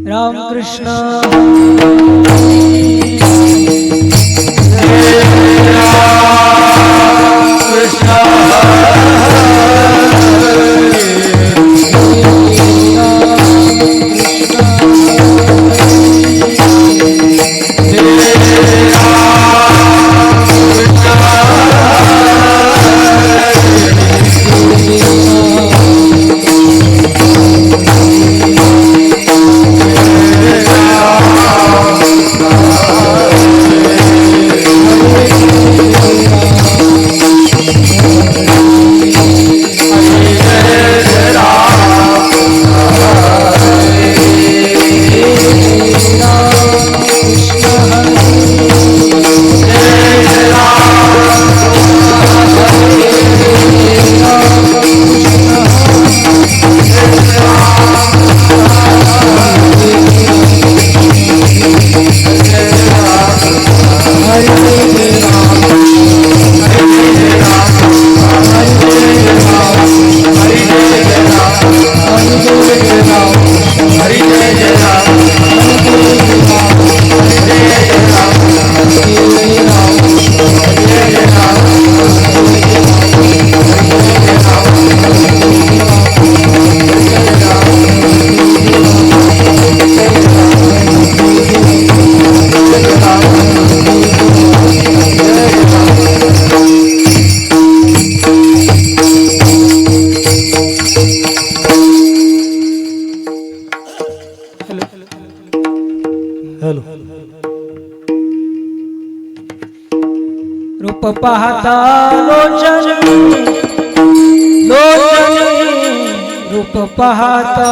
राम कृष्ण रूप पाहता लोचनी रूप पाहता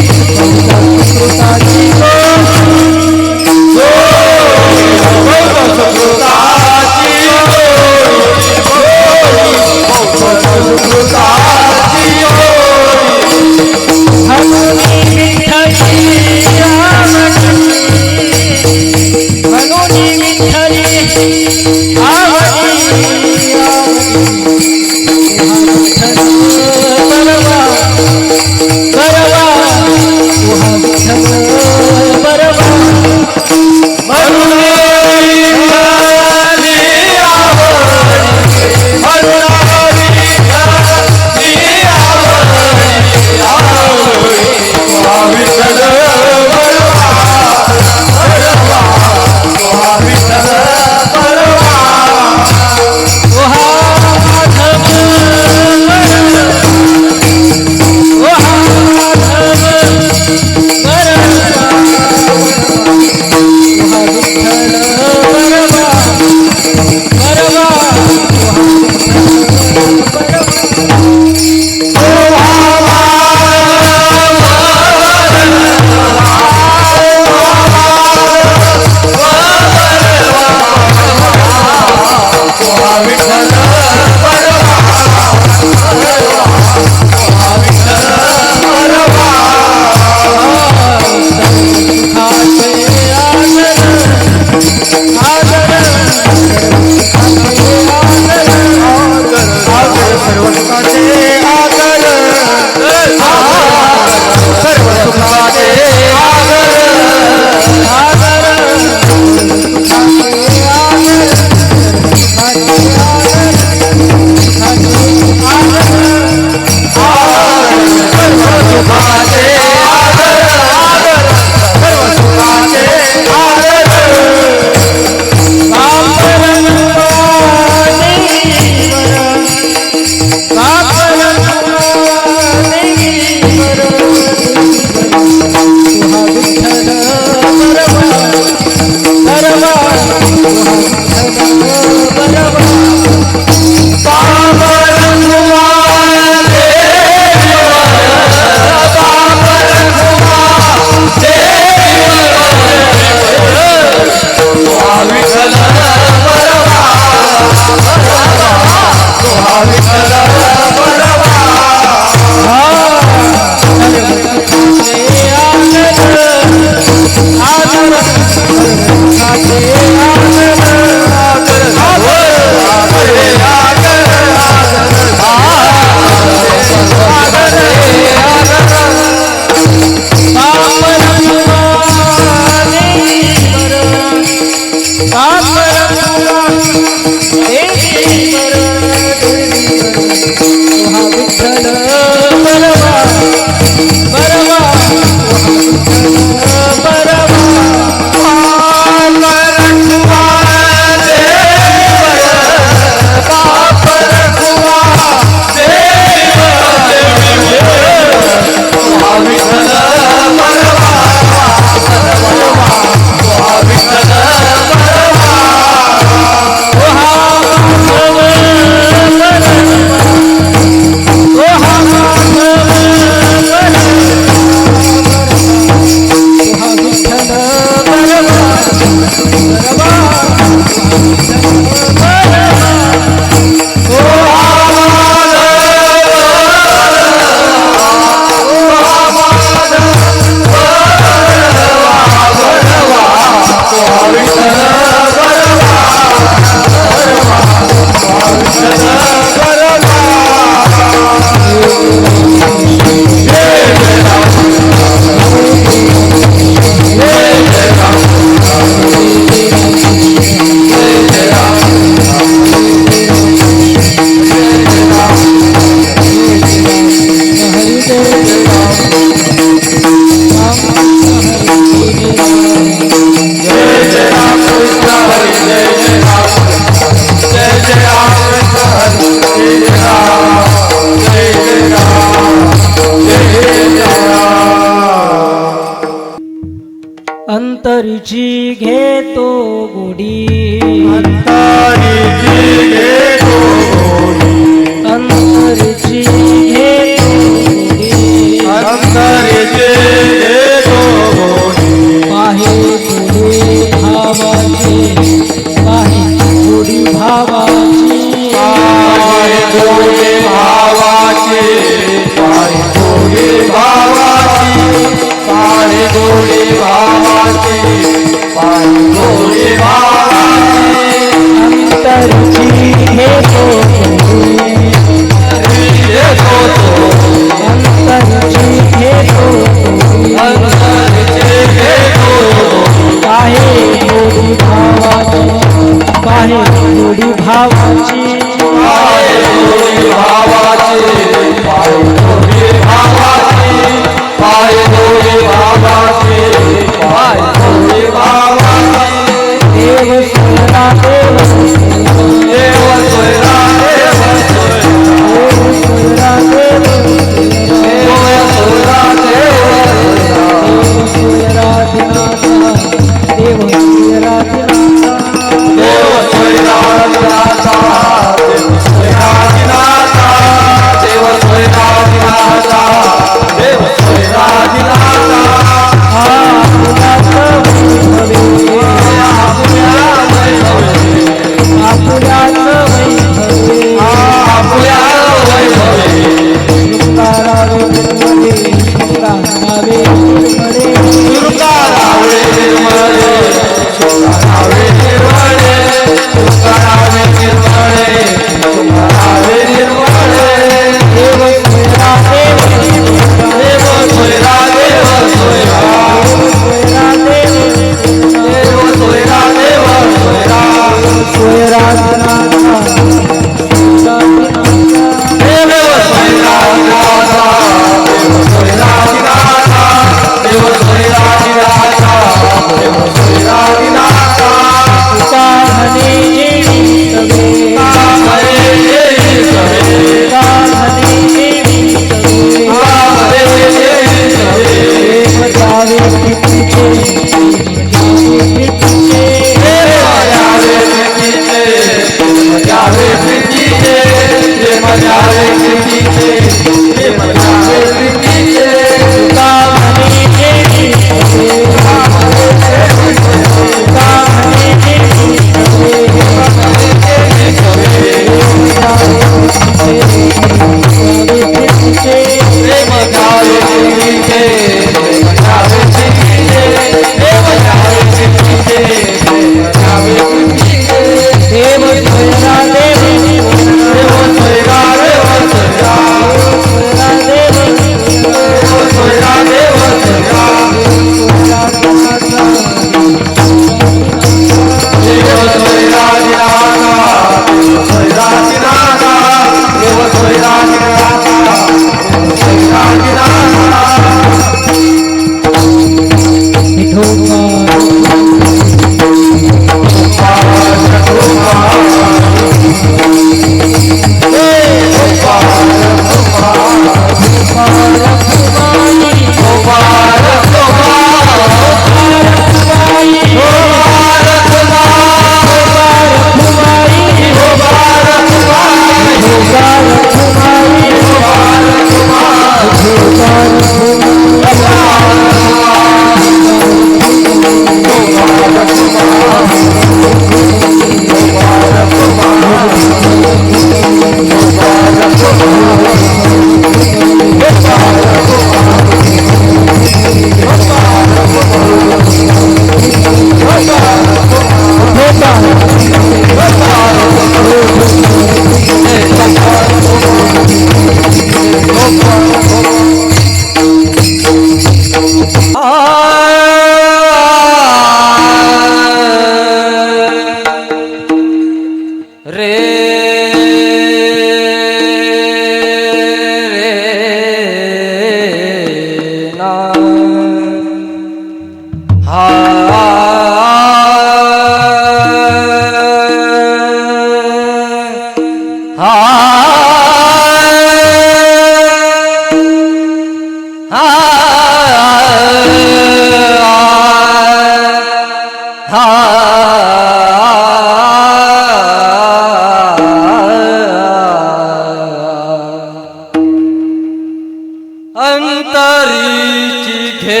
अंतरीची घेतो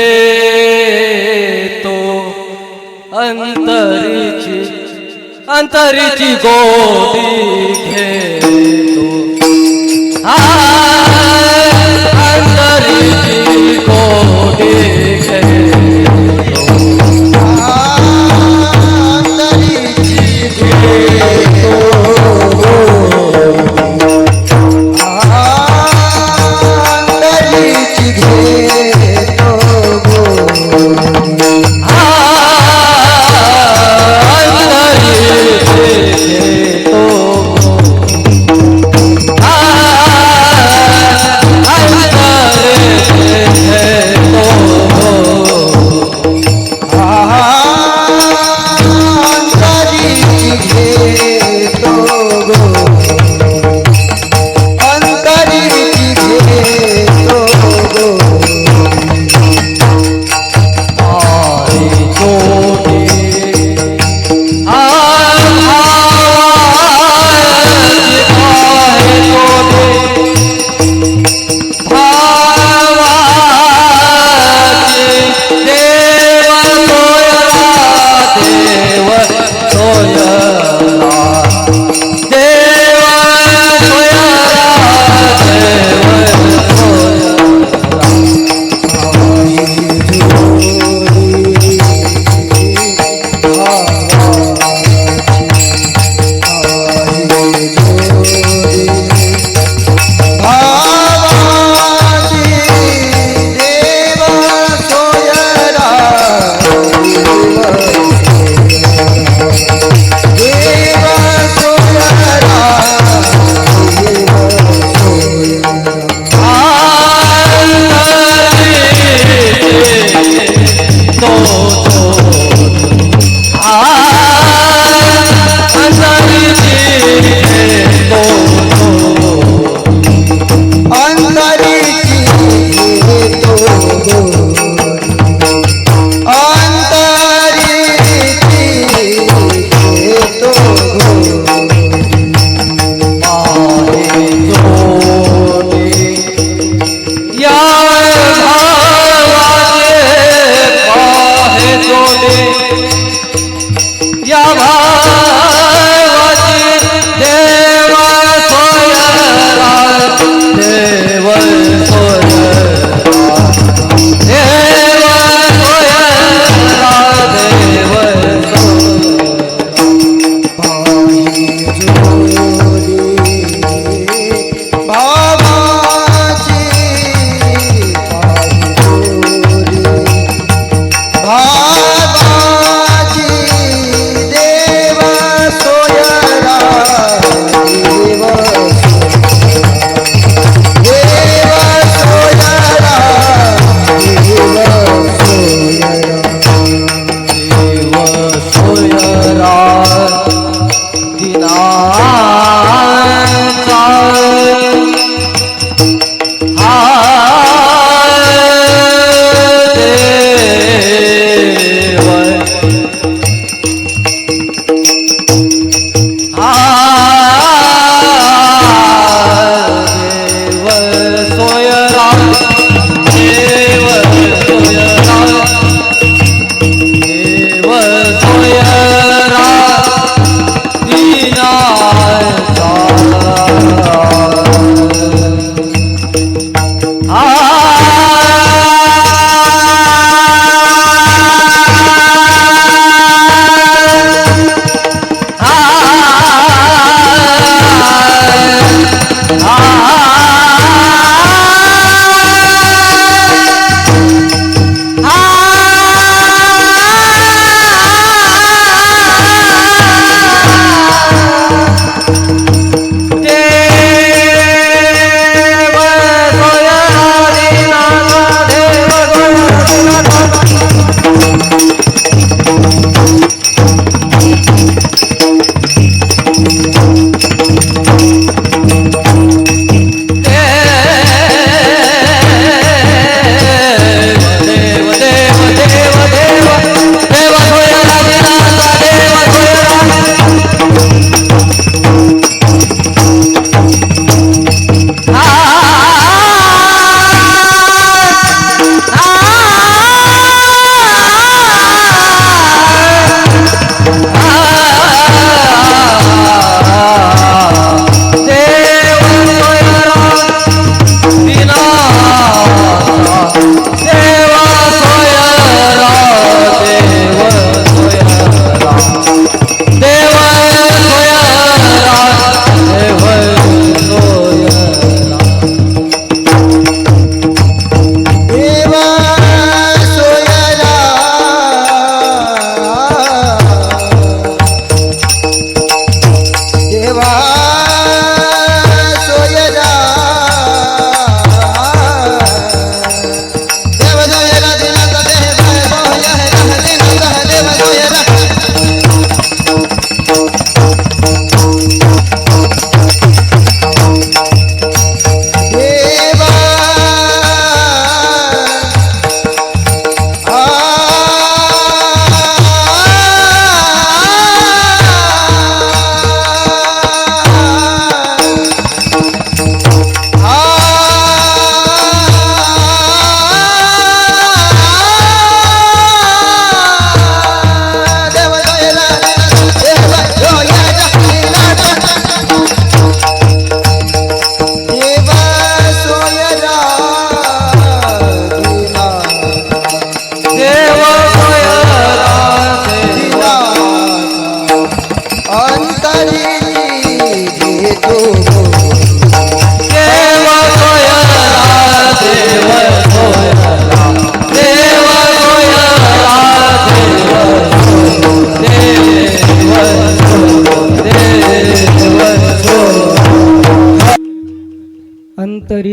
अंतरीची गोडी घेतो अंतरीची गोडी घेतो अंतरीची घेतो अंतरीची घेतो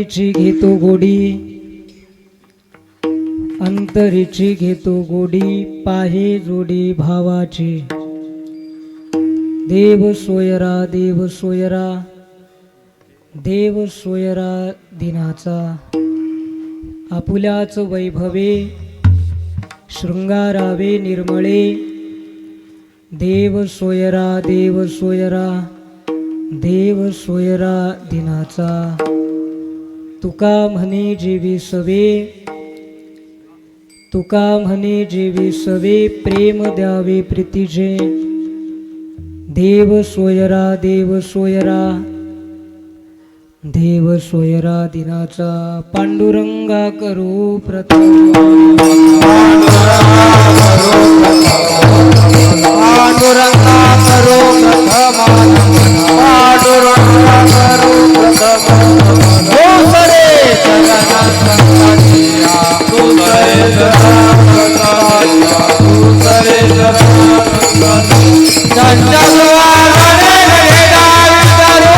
अंतरीची घेतो गोडी, अंतरीची घेतो गोडी, पाहे जोडी भावाची. देव सोयरा, देव सोयरा, देव सोयरा दिनाचा. आपुल्याच वैभवे शृंगारावे निर्मळे. देव सोयरा, देव सोयरा, देव सोयरा दिनाचा. तुका म्हणे जीवी सवे, तुका म्हणे जीवी सवे, प्रेम द्यावे प्रीतीचे. देव सोयरा, देव सोयरा, देव सोयरा दिनाचा. पांडुरंगा करू प्रथम, पांडुरंगा करो प्रथम, पांडुरंगा करो प्रथम. दूसरे चरण संततिया, दूसरे चरण संततिया, दूसरे चरण संततिया. चंचल वागणे गणेशा विचारो,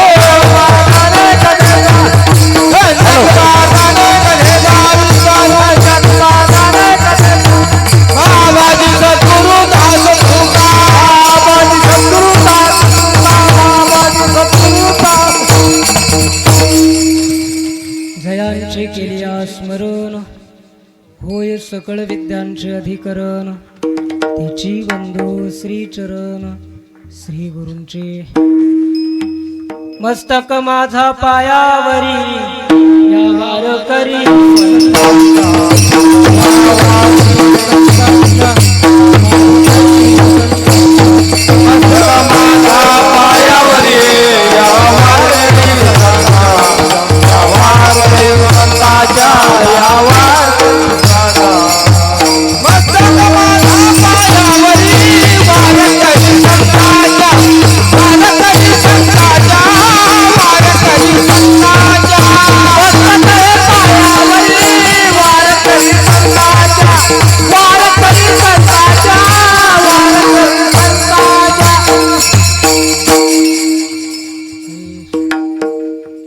वागणे गणेशा. चंचल वागणे गणेशा विचारो, चंचल वागणे गणेशा. बाबाजी सद्गुरु दास तुका, बाबाजी सद्गुरु दास तुका, बाबाजी सद्गुरु दास. जयांचे केलिया स्मरण, होय सकळ विद्यांचे अधिकरण. तिची बंधू श्री चरण, श्री गुरूंचे. मस्तक माझा पायावरी, या हार करी.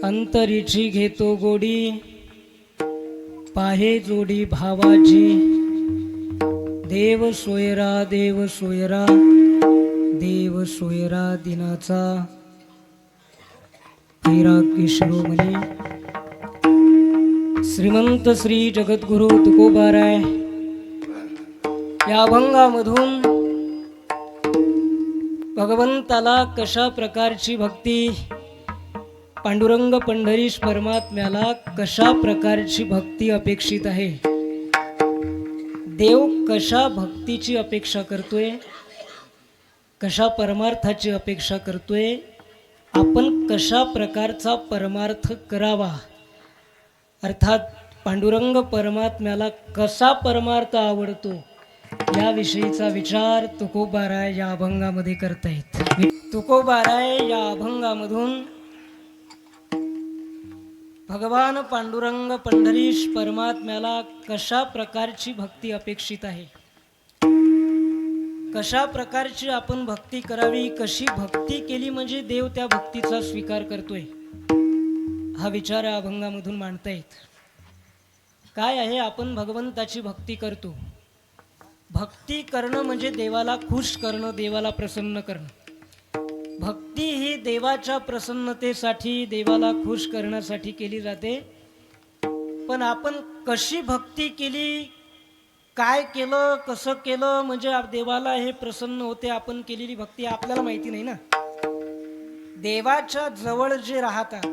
अंतरीची घेतो गोडी, पाहे जोडी भावाची. देव सोयरा, देव सोयरा, देव सोयरा दिनाचा. वैराग्य शिरोमणी श्रीमंत श्री जगद्गुरु तुकोबाराय या अभंगामधून भगवंताला कशा प्रकारची भक्ती, पांडुरंग पंढरीश परमात्म्याला कशा प्रकारची भक्ती अपेक्षित आहे, देव कशा भक्तीची अपेक्षा करतोय, कशा परमार्थाची अपेक्षा करतोय, आपण कशा प्रकारचा परमार्थ करावा, अर्थात पांडुरंग परमात्म्याला कसा परमार्थ आवडतो याविषयीचा विचार तुकोबाराय या अभंगामध्ये करतायत. तुकोबाराय या अभंगामधून भगवान पांडुरंग पंढरीश परमात्म्याला कशा प्रकारची भक्ती अपेक्षित आहे, कशा प्रकारची आपण भक्ती करावी, कशी भक्ती केली म्हणजे देव त्या भक्तीचा स्वीकार करतोय, हा विचार या अभंगामधून मांडतायत. काय आहे, आपण भगवंताची भक्ती करतो. भक्ती करणं म्हणजे देवाला खुश करणं, देवाला प्रसन्न करणं. भक्ती ही देवाच्या प्रसन्नतेसाठी, देवाला खुश करण्यासाठी केली जाते. पण आपण कशी भक्ती केली, काय केलं, कसं केलं म्हणजे देवाला हे प्रसन्न होते, आपण केलेली भक्ती आपल्याला माहिती नाही ना. देवाच्या जवळ जे राहतात,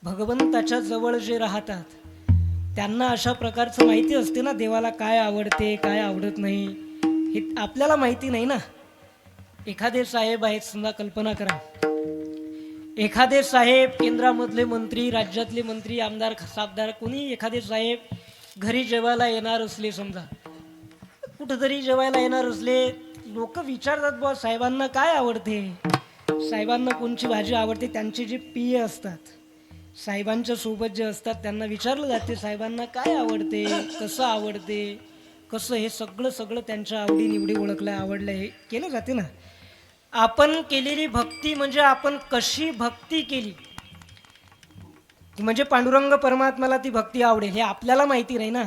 भगवंताच्या जवळ जे राहतात, त्यांना अशा प्रकारचं माहिती असते ना, देवाला काय आवडते, काय आवडत नाही, हे आपल्याला माहिती नाही ना. एखादे साहेब आहेत, समजा कल्पना करा, एखादे साहेब केंद्रामधले मंत्री, राज्यातले मंत्री, आमदार, खासदार, कोणी एखादे साहेब घरी जेवायला येणार असले, समजा कुठंतरी जेवायला येणार असले, लोक विचारतात बुवा साहेबांना काय आवडते, साहेबांना कोणची भाजी आवडते. त्यांचे जे पिये असतात, साहेबांच्या सोबत जे असतात, त्यांना विचारलं जाते साहेबांना काय आवडते, कसं आवडते, कसं, हे सगळं त्यांच्या आवडी निवडी ओळखल्या, आवडल्या, हे केलं जाते ना. आपण केलेली भक्ती म्हणजे आपण कशी भक्ती केली, म्हणजे पांडुरंग परमात्म्याला ती भक्ती आवडेल हे आपल्याला माहिती नाही ना.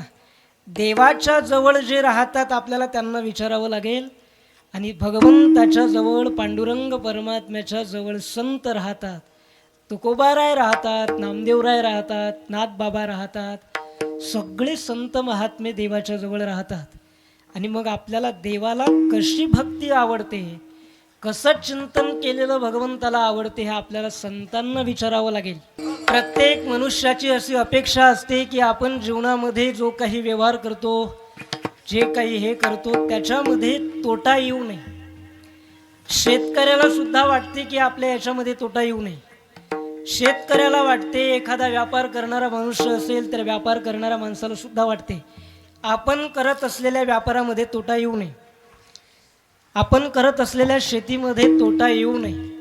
देवाच्या जवळ जे राहतात आपल्याला त्यांना विचारावं लागेल. आणि भगवंताच्या जवळ पांडुरंग परमात्म्याच्या जवळ संत राहतात, तुकोबाराय राहतात, नामदेवराय राहतात, नाथबाबा राहतात, सगळे संत महात्मे देवाच्या जवळ राहतात. आणि मग आपल्याला देवाला कशी भक्ती आवडते, कसं चिंतन केलेलं भगवंताला आवडते हे आपल्याला संतांना विचारावं लागेल. प्रत्येक मनुष्याची अशी अपेक्षा असते की आपण जीवनामध्ये जो काही व्यवहार करतो, जे काही हे करतो त्याच्यामध्ये तोटा येऊ नये. शेतकऱ्याला सुद्धा वाटते की आपल्या याच्यामध्ये तोटा येऊ नये. शेतकऱ्याला वाटते, एखादा व्यापार करणारा मनुष्य असेल तर व्यापार करणाऱ्या माणसाला सुद्धा वाटते आपण करत असलेल्या व्यापारामध्ये तोटा येऊ नये, आपण करत असलेल्या शेतीमध्ये तोटा येऊ नये.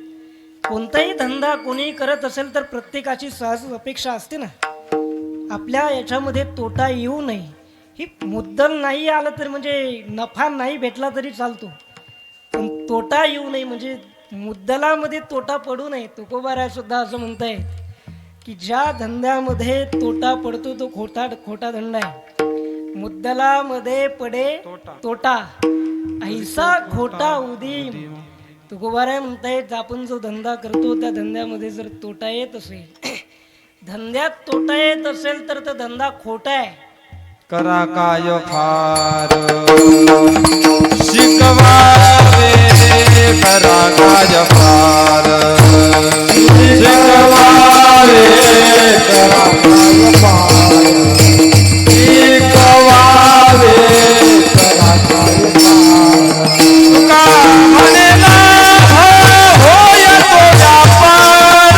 कोणताही धंदा कोणी करत असेल तर प्रत्येकाची सहज अपेक्षा असते ना, आपल्या याच्यामध्ये तोटा येऊ नये. ही मुद्दल नाही आलं तर म्हणजे नफा नाही भेटला तरी चालतो, पण तोटा येऊ नये म्हणजे मुद्दलामध्ये तोटा पडू नये. तुकोबाराय सुद्धा असं म्हणताय की ज्या धंद्यामध्ये तोटा पडतो तो खोटा धंदा आहे. मुद्दलामध्ये पडे तोटा, ऐसा खोटा उदीम. तुकोबाराय म्हणतायत आपण जो धंदा करतो त्या धंद्यामध्ये जर तोटा येत असेल, धंद्यात तोटा येत असेल तर तो धंदा खोटा आहे. करा काय फार शिकवावे, करा काय फार शिकवावे, करा काय फार शिकवावे, करा काय फार. तुका म्हणे लाभ होय तो व्यापार,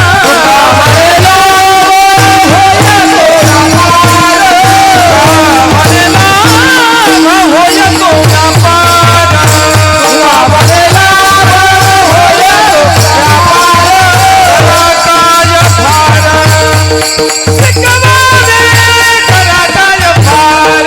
तुका म्हणे लाभ होय तो व्यापार, म्हणे लाभ होय तो व्यापार, तुका म्हणे लाभ होय तो व्यापार, करा काय फार शिकवावे, करा काय फार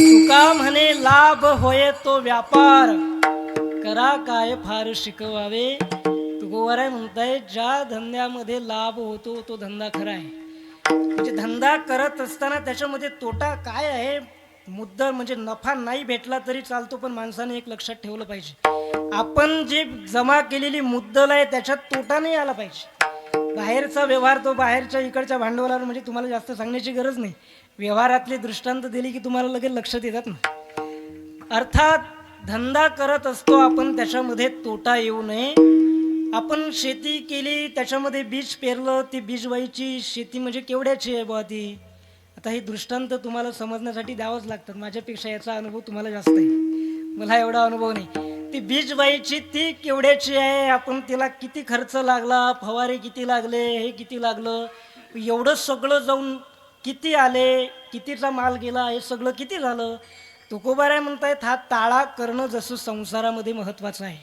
तुका म्हणे लाभ होय तो व्यापार, करा काय फार शिकवावे. तुकोबाराय म्हणताय ज्या धंद्यामध्ये लाभ होतो तो धंदा खरा आहे. म्हणजे धंदा करत असताना त्याच्यामध्ये तोटा काय आहे, मुद्दा म्हणजे नफा नाही भेटला तरी चालतो, पण माणसाने एक लक्षात ठेवलं पाहिजे आपण जे जमा केलेली मुद्दल आहे त्याच्यात तोटा नाही आला पाहिजे. बाहेरचा व्यवहार तो बाहेरच्या इकडच्या भांडवलावर म्हणजे तुम्हाला जास्त सांगण्याची गरज नाही, व्यवहारातले दृष्टांत दिली की तुम्हाला लगेच लक्षात येतात ना. अर्थात धंदा करत असतो आपण त्याच्यामध्ये तोटा येऊ नये. आपण शेती केली त्याच्यामध्ये बीज पेरलं, ती बीज व्हायची शेती म्हणजे केवढ्याची आहे बुवा ती. आता हे दृष्टांत तुम्हाला समजण्यासाठी द्यावंच लागतात, माझ्यापेक्षा याचा अनुभव तुम्हाला जास्त आहे, मला एवढा अनुभव नाही. ती बीज व्हायची ती केवढ्याची आहे, आपण तिला किती खर्च लागला, फवारे किती लागले, हे किती लागलं, एवढं सगळं जाऊन किती आले, कितीचा माल गेला, हे सगळं किती झालं. तुकोबाराय म्हणतायत हा ताळा करणं जसं संसारामध्ये महत्त्वाचं आहे.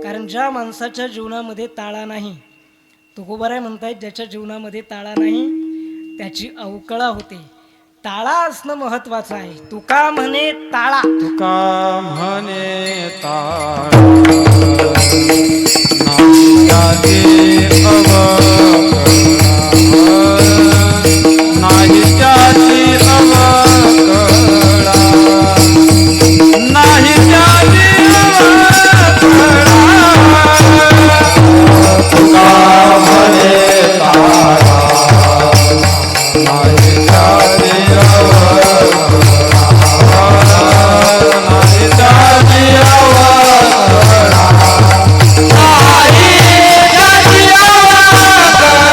कारण ज्या माणसाच्या जीवनामध्ये ताळा नाही, तुकोबाराय म्हणतायत ज्याच्या जीवनामध्ये ताळा नाही त्याची अवकळा होते. ताळा असणं महत्त्वाचं आहे. तुका म्हणे ताळा, तुका म्हणे ताळा नाही त्याची अवकळा, नाही त्याची अवकळा, नाही त्याची अवकळा. तुका म्हणे ताळा नाही त्याची अवकळा,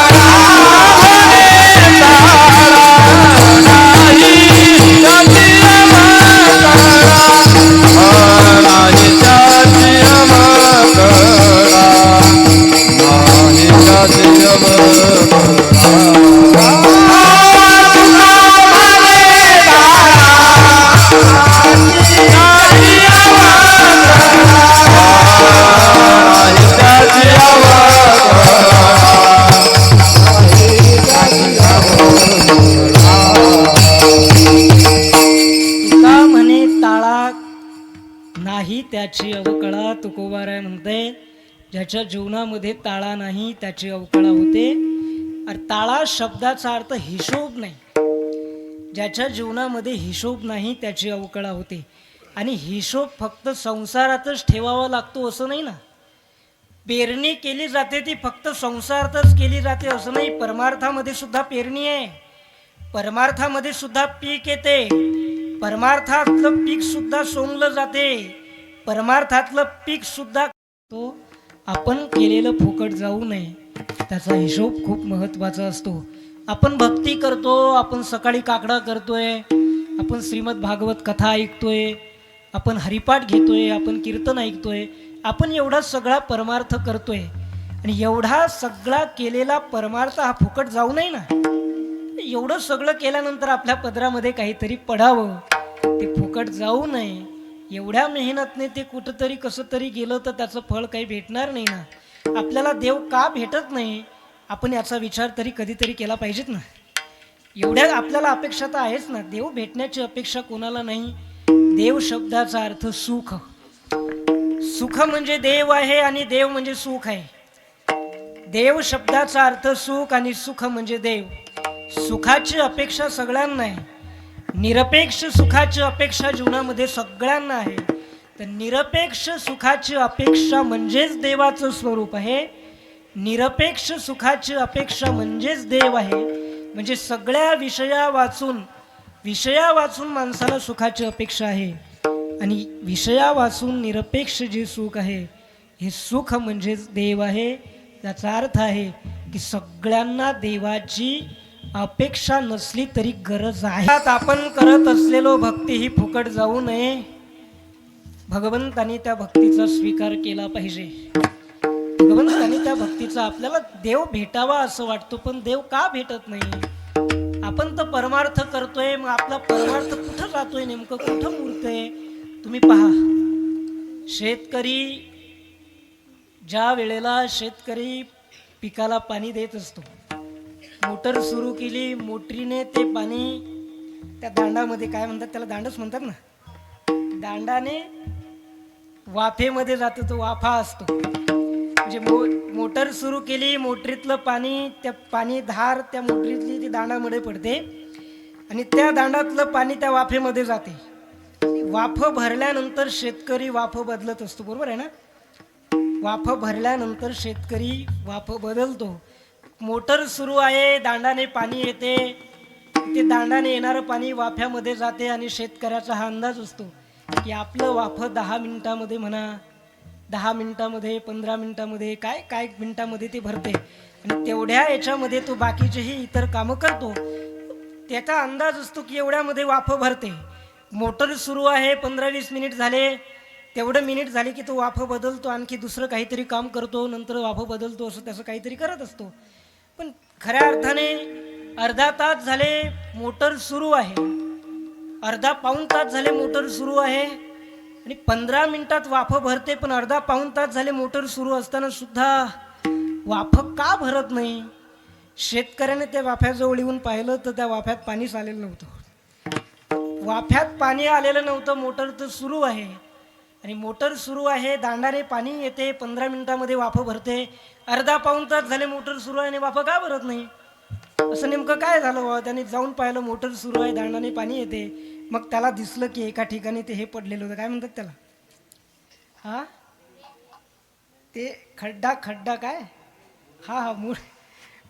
त्याची अवकळा. तुकोबाराय म्हणते ज्याच्या जीवनामध्ये ताळा नाही त्याची अवकळा होते. आणि ताळा शब्दाचा अर्थ हिशोब नाही. ज्याच्या जीवनामध्ये हिशोब नाही त्याची अवकळा होते. आणि हिशोब फक्त संसारातच ठेवावा लागतो असं नाही ना. पेरणी केली जाते ती फक्त संसारातच केली जाते असं नाही. परमार्थामध्ये सुद्धा पेरणी आहे. परमार्थामध्ये सुद्धा पीक येते. परमार्थातलं पीक सुद्धा सोंगलं जाते. परमार्थातलं पीक सुद्धा तो आपण केलेलं फुकट जाऊ नये. त्याचा हिशोब खूप महत्त्वाचा असतो. आपण भक्ती करतो, आपण सकाळी काकडा करतोय, आपण श्रीमद भागवत कथा ऐकतोय, आपण हरिपाठ घेतोय, आपण कीर्तन ऐकतोय, आपण एवढा सगळा परमार्थ करतोय. आणि एवढा सगळा केलेला परमार्थ हा फुकट जाऊ नये ना. एवढं सगळं केल्यानंतर आपल्या पदरामध्ये काहीतरी पडावं, ते फुकट जाऊ नये. एवढ्या मेहनतने ते कुठंतरी कसं तरी गेलं तर त्याचं फळ काही भेटणार नाही ना. आपल्याला देव का भेटत नाही आपण याचा विचार तरी कधीतरी केला पाहिजेत ना. एवढ्या आपल्याला अपेक्षा तर आहेच ना. देव भेटण्याची अपेक्षा कोणाला नाही. देव शब्दाचा अर्थ सुख. सुख म्हणजे देव आहे आणि देव म्हणजे सुख आहे. देव शब्दाचा अर्थ सुख आणि सुख म्हणजे देव. सुखाची अपेक्षा सगळ्यांना आहे. निरपेक्ष सुखाची अपेक्षा जीवनामध्ये सगळ्यांना आहे. तर निरपेक्ष सुखाची अपेक्षा म्हणजेच देवाचं स्वरूप आहे. निरपेक्ष सुखाची अपेक्षा म्हणजेच देव आहे. म्हणजे सगळ्या विषया वाचून माणसाला सुखाची अपेक्षा आहे. आणि विषया वाचून निरपेक्ष जे सुख आहे हे सुख म्हणजेच देव आहे. याचा अर्थ आहे की सगळ्यांना देवाची अपेक्षा नसली तरी गरज आहे. आपण करत असलेलो भक्ती ही फुकट जाऊ नये. भगवंतानी त्या भक्तीचा स्वीकार केला पाहिजे. भगवंतानी त्या भक्तीचा आपल्याला देव भेटावा असं वाटतो पण देव का भेटत नाही. आपण तर परमार्थ करतोय मग आपला परमार्थ कुठं जातोय नेमकं कुठं मुरतोय. तुम्ही पहा शेतकरी ज्या वेळेला शेतकरी पिकाला पाणी देत असतो मोटर सुरू केली मोटरीने ते पाणी त्या दांडामध्ये काय म्हणतात त्याला दांडच म्हणतात ना दांडाने वाफेमध्ये जातो तो वाफा असतो म्हणजे मोटर सुरू केली मोटरीतलं पाणी त्या पाणी धार त्या मोटरीतली ती दांडामध्ये पडते आणि त्या दांडातलं पाणी त्या वाफेमध्ये जाते. वाफ भरल्यानंतर शेतकरी वाफ बदलत असतो बरोबर आहे ना. वाफ भरल्यानंतर शेतकरी वाफ बदलतो. मोटर सुरू आहे दांडाने पाणी येते ते दांडाने येणारं पाणी वाफ्यामध्ये जाते आणि शेतकऱ्याचा हा अंदाज असतो की आपलं वाफ 10 मिनिटामध्ये म्हणा 10 मिनिटामध्ये 15 मिनिटामध्ये काय मिनिटामध्ये ते भरते आणि तेवढ्या याच्यामध्ये तो बाकीचेही इतर कामं करतो. त्याचा अंदाज असतो की एवढ्यामध्ये वाफ भरते. मोटर सुरू आहे 15-20 मिनिट झाले तेवढं मिनिट झाले की तो वाफ बदलतो आणखी दुसरं काहीतरी काम करतो नंतर वाफ बदलतो असं त्याचं काहीतरी करत असतो. पण खऱ्या अर्थाने अर्धा तास झाले मोटर सुरू आहे अर्धा पाऊण तास झाले मोटर सुरू आहे आणि 15 मिनिटात वाफ भरते पण अर्धा पाऊण तास झाले मोटर सुरू असताना सुद्धा वाफ का भरत नाही. शेतकऱ्याने त्या वाफ्याजवळ येऊन पाहिलं तर त्या वाफ्यात पाणीच आलेलं नव्हतं. वाफ्यात पाणी आलेलं नव्हतं. मोटर तर सुरू आहे आणि मोटर सुरू आहे दांडाने पाणी येते 15 मिनिटामध्ये वाफ भरते. अर्धा पाऊण तास झाले मोटर सुरू आहे आणि वाफ का भरत नाही. असं नेमकं काय झालं. त्याने जाऊन पाहिलं मोटर सुरू आहे दांडाने पाणी येते. मग त्याला दिसलं की एका ठिकाणी ते हे पडलेलं होतं काय म्हणतात त्याला हा ते खड्डा काय हा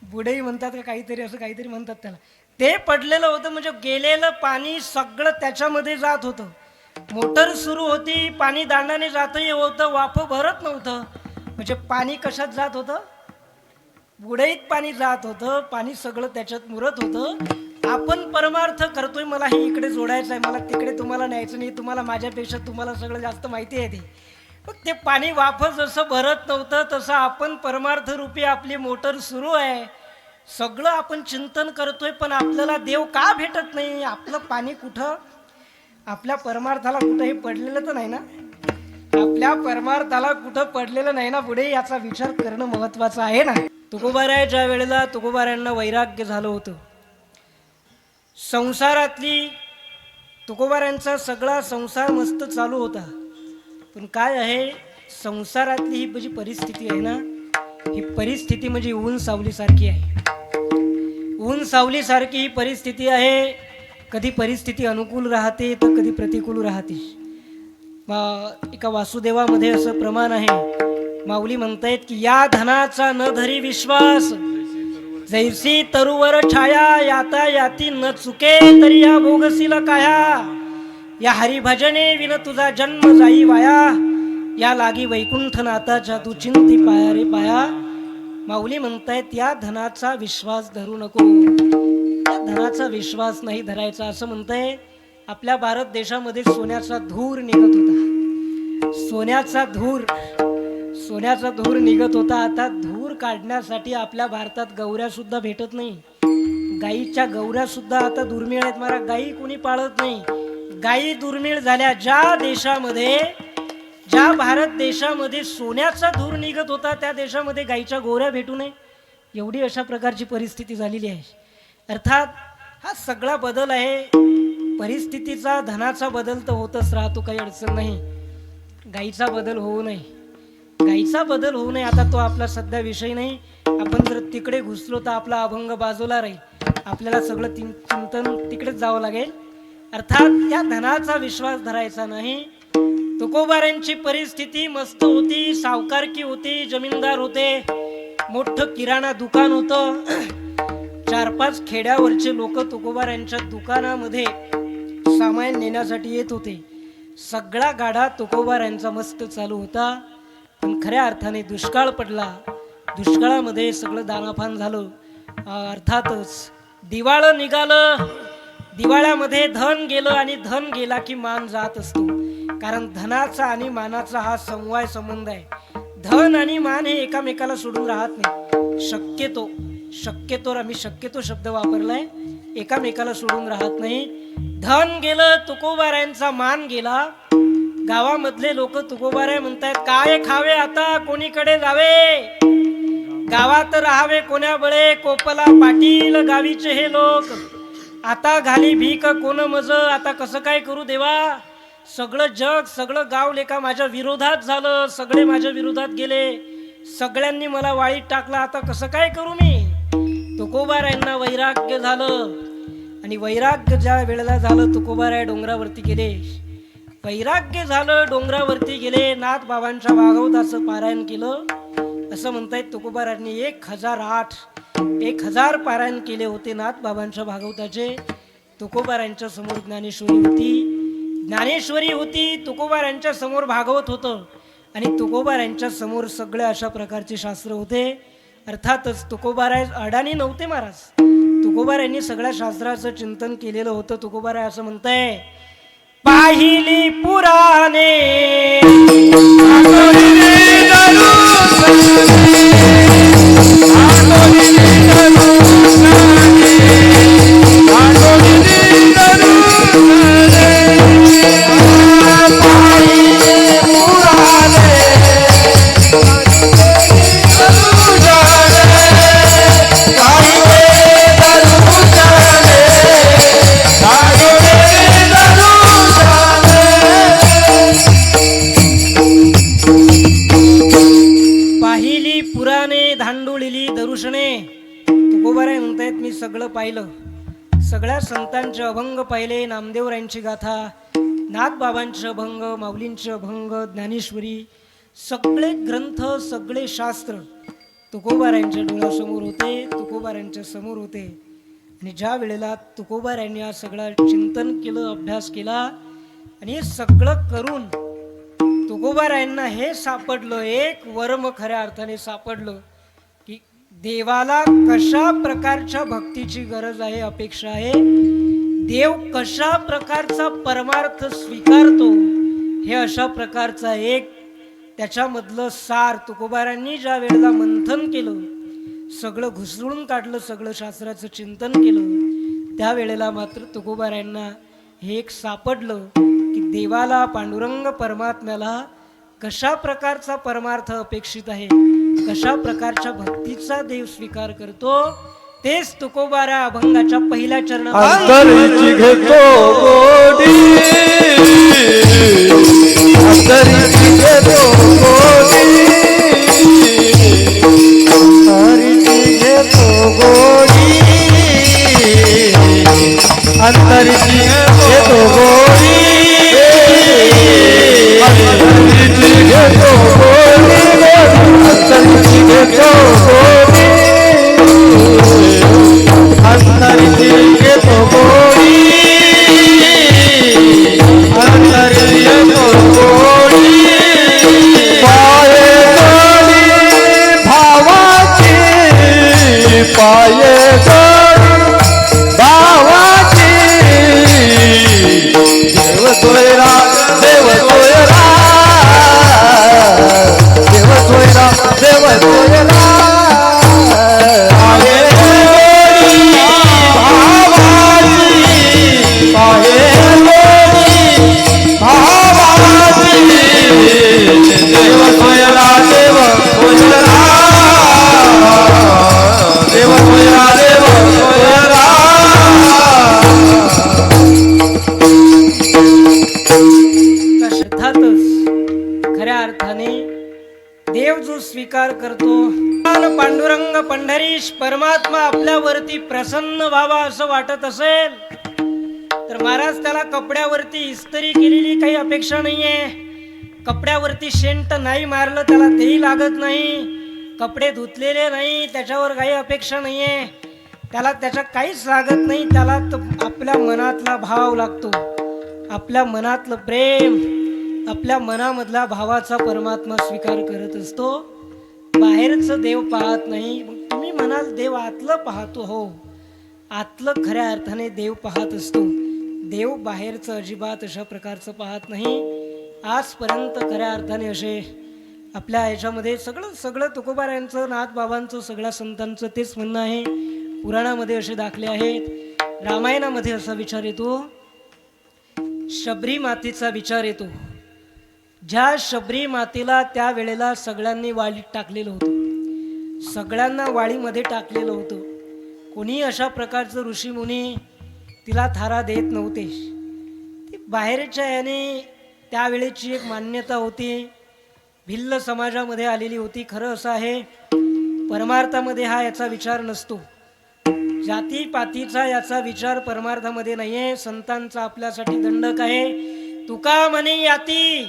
बुडई म्हणतात का काहीतरी असं काहीतरी म्हणतात त्याला. ते पडलेलं होतं म्हणजे गेलेलं पाणी सगळं त्याच्यामध्ये जात होतं. मोटर सुरू होती पाणी दांडाने जातही होतं वाफ भरत नव्हतं. म्हणजे पाणी कशात जात होतं बुडईत पाणी जात होतं. पाणी सगळं त्याच्यात मुरत होतं. आपण परमार्थ करतोय मला हे इकडे जोडायचं आहे मला तिकडे तुम्हाला न्यायचं नाही. तुम्हाला माझ्यापेक्षा तुम्हाला सगळं जास्त माहिती आहे ते. मग ते पाणी वाफ जसं भरत नव्हतं तसं आपण परमार्थ रूपी आपली मोटर सुरू आहे सगळं आपण चिंतन करतोय पण आपल्याला देव का भेटत नाही. आपलं पाणी कुठं आपल्या परमार्थाला कुठं हे पडलेलं तर नाही ना. आपल्या परमार्थाला कुठं पडलेलं नाही ना पुढे याचा विचार करणं महत्वाचं आहे ना. तुकोबारायाच्या वेळेला तुकोबारायांना वैराग्य झालं होतं. संसारातली तुकोबारायांचा सगळा संसार मस्त चालू होता पण काय आहे, संसारातली ही जी परिस्थिती आहे ना, ही परिस्थिती म्हणजे ऊन सावलीसारखी आहे. ऊन सावलीसारखी ही परिस्थिती आहे. कधी परिस्थिती अनुकूल राहते तर कधी प्रतिकूल राहते. एका वासुदेवामध्ये असं प्रमाण आहे, माऊली म्हणतायत की या धनाचा न धरी विश्वास, जैसी तरुवर छाया, याता याती न चुके तरी या भोगसीला काया. या हरिभजने विन तुझा जन्म जाई वाया, या लागी वैकुंठ नाथाच्या तू चिंती पाया रे पाया. माऊली म्हणतायत या धनाचा विश्वास धरू नको, या धनाचा विश्वास नाही धरायचा. असं म्हणताय, आपल्या भारत देशामध्ये सोन्याचा धूर निघत होता, सोन्याचा धूर निघत होता. आता धूर काढण्यासाठी आपल्या भारतात गौऱ्या सुद्धा भेटत नाही. गाईच्या गौऱ्या सुद्धा आता दुर्मिळ आहेत. मला गाई कोणी पाळत नाही, गाई दुर्मिळ झाल्या. ज्या भारत देशामध्ये सोन्याचा धूर निघत होता त्या देशामध्ये गाईच्या गोऱ्या भेटू नये, एवढी अशा प्रकारची परिस्थिती झालेली आहे. अर्थात हा सगळा बदल आहे परिस्थितीचा. धनाचा बदल तर होतच राहतो, काही अडचण नाही. गाईचा बदल होऊ नये, गाईचा बदल होऊ नये. आता तो आपला सध्या विषय नाही. आपण जर तिकडे घुसलो तर आपला अभंग बाजूला राहील, आपल्याला सगळं चिंतन तिकडेच जावं लागेल. अर्थात या धनाचा विश्वास धरायचा नाही. तुकोबारांची परिस्थिती मस्त होती, सावकारकी होती, जमीनदार होते, मोठं किराणा दुकान होतं. 4-5 खेड्यावरचे लोक तुकोबारांच्या दुकानामध्ये सामान नेण्यासाठी येत होते. सगळा गाडा तुकोबारांचा मस्त चालू होता. पण खऱ्या अर्थाने दुष्काळ पडला. दुष्काळामध्ये सगळं दानापान झालं. अर्थातच दिवाळ निघालं. दिवाळ्यामध्ये धन गेलं, आणि धन गेला की मान जात असतो. कारण धनाचा आणि मानाचा हा समवाय संबंध आहे. धन आणि मान हे एकामेकाला सोडून राहत नाही. शक्यतो आम्ही शक्यतो शब्द वापरलाय, एकामेकाला सोडून राहत नाही. धन गेलं, तुकोबारायांचा मान गेला. गावामधले लोक तुकोबाराय म्हणतायत, काय खावे आता, कोणीकडे जावे, गावात राहावे कोण्या बळे, कोपला पाटील गावीचे हे लोक. आता घाली भीक कोण मज, आता कसं काय करू देवा. सगळं जग, सगळं गाव लेका माझ्या विरोधात झालं, सगळे माझ्या विरोधात गेले, सगळ्यांनी मला वाळीत टाकला, आता कसं काय करू मी. तुकोबारायांना वैराग्य झालं. आणि वैराग्य ज्या वेळेला झालं, तुकोबाराय डोंगरावरती गेले. वैराग्य झालं, डोंगरावरती गेले. नाथ बाबांच्या भागवताचं पारायण केलं. असं म्हणतायत तुकोबारायांनी 1008 पारायण केले होते नाथ बाबांच्या भागवताचे. तुकोबारायांच्या समोर ज्ञानेश्वरी होती, तुकोबारायांच्या समोर भागवत होतं, आणि तुकोबारायांच्या समोर सगळे अशा प्रकारचे शास्त्र होते. अर्थातच तुकोबाराय अडाणी नव्हते महाराज. तुकोबारायांनी सगळ्या शास्त्राचं चिंतन केलेलं होतं. तुकोबाराय असं म्हणताय, पाहिली पुराणे तुकोबाराय म्हणतायत, मी सगळं पाहिलं, सगळ्या संतांचे अभंग पाहिले, नामदेवरायांची गाथा, नाथ बाबांचे अभंग, माऊलींचे अभंग, ज्ञानेश्वरी, सगळे ग्रंथ, सगळे शास्त्र तुकोबारायांच्या डोळ्यासमोर होते, तुकोबारायांच्या समोर होते. आणि ज्या वेळेला तुकोबारायांनी हा सगळा चिंतन केलं, अभ्यास केला, आणि हे सगळं करून तुकोबारायांना हे सापडलं, एक वर्म खऱ्या अर्थाने सापडलं की देवाला कशा प्रकारच्या भक्तीची गरज आहे, अपेक्षा आहे, देव कशा प्रकारचा परमार्थ स्वीकारतो, हे अशा प्रकारचा एक त्याच्यामधलं सार तुकोबारायांनी ज्या वेळेला मंथन केलं, सगळं घुसळून काढलं, सगळं शास्त्राचं चिंतन केलं, त्यावेळेला मात्र तुकोबारायांना हे एक सापडलं की देवाला, पांडुरंग परमात्म्याला कशा प्रकारचा परमार्थ अपेक्षित आहे, कशा प्रकारच्या भक्तीचा देव स्वीकार करतो, तेच तुकोबारा अभंगाच्या पहिल्या चरणात अंतरीची घेतो गोडी, अंतरीची जो स्वीकार करतो, पांडुरंग पंढरीश परमात्मा आपल्यावरती प्रसन्न व्हावा असं वाटत असेल तर महाराज त्याला कपड्यावरती इस्त्री केलेली काही अपेक्षा नाहीये, कपड्यावरती शेंट नाही मारलं त्याला तेही लागत नाही, कपडे धुतलेले नाही त्याच्यावर काही अपेक्षा नाहीये, त्याला त्याच्या काहीच लागत नाही, त्याला आपल्या मनातला भाव लागतो, आपल्या मनातलं प्रेम, आपल्या मनामधला भावाचा परमात्मा स्वीकार करत असतो. बाहेरचं देव पाहत नाही. मग तुम्ही म्हणाल देव आतलं पाहतो, हो आतलं खऱ्या अर्थाने देव पाहत असतो. देव बाहेरचं अजिबात अशा प्रकारचं पाहत नाही. आजपर्यंत खऱ्या अर्थाने असे आपल्या ह्याच्यामध्ये सगळं तुकोबारायांचं, नाथबाबांचं, सगळ्या संतांचं तेच म्हणणं आहे. पुराणामध्ये असे दाखले आहेत. रामायणामध्ये असा विचार येतो, शबरी मातेचा विचार येतो. ज्या शबरी मातेला त्या वेळेला सगळ्यांनी वाळीत टाकलेलं होतं, सगळ्यांना वाळीमध्ये टाकलेलं होतं. कोणी अशा प्रकारचं ऋषीमुनी तिला थारा देत नव्हते. ती बाहेरच्या याने त्यावेळेची एक मान्यता होती, भिल्ल समाजामध्ये आलेली होती. खरं असं आहे, परमार्थामध्ये हा याचा विचार नसतो. जातीपातीचा याचा विचार परमार्थामध्ये नाहीये. संतांचा आपल्यासाठी दंडक आहे. तुका म्हणे याती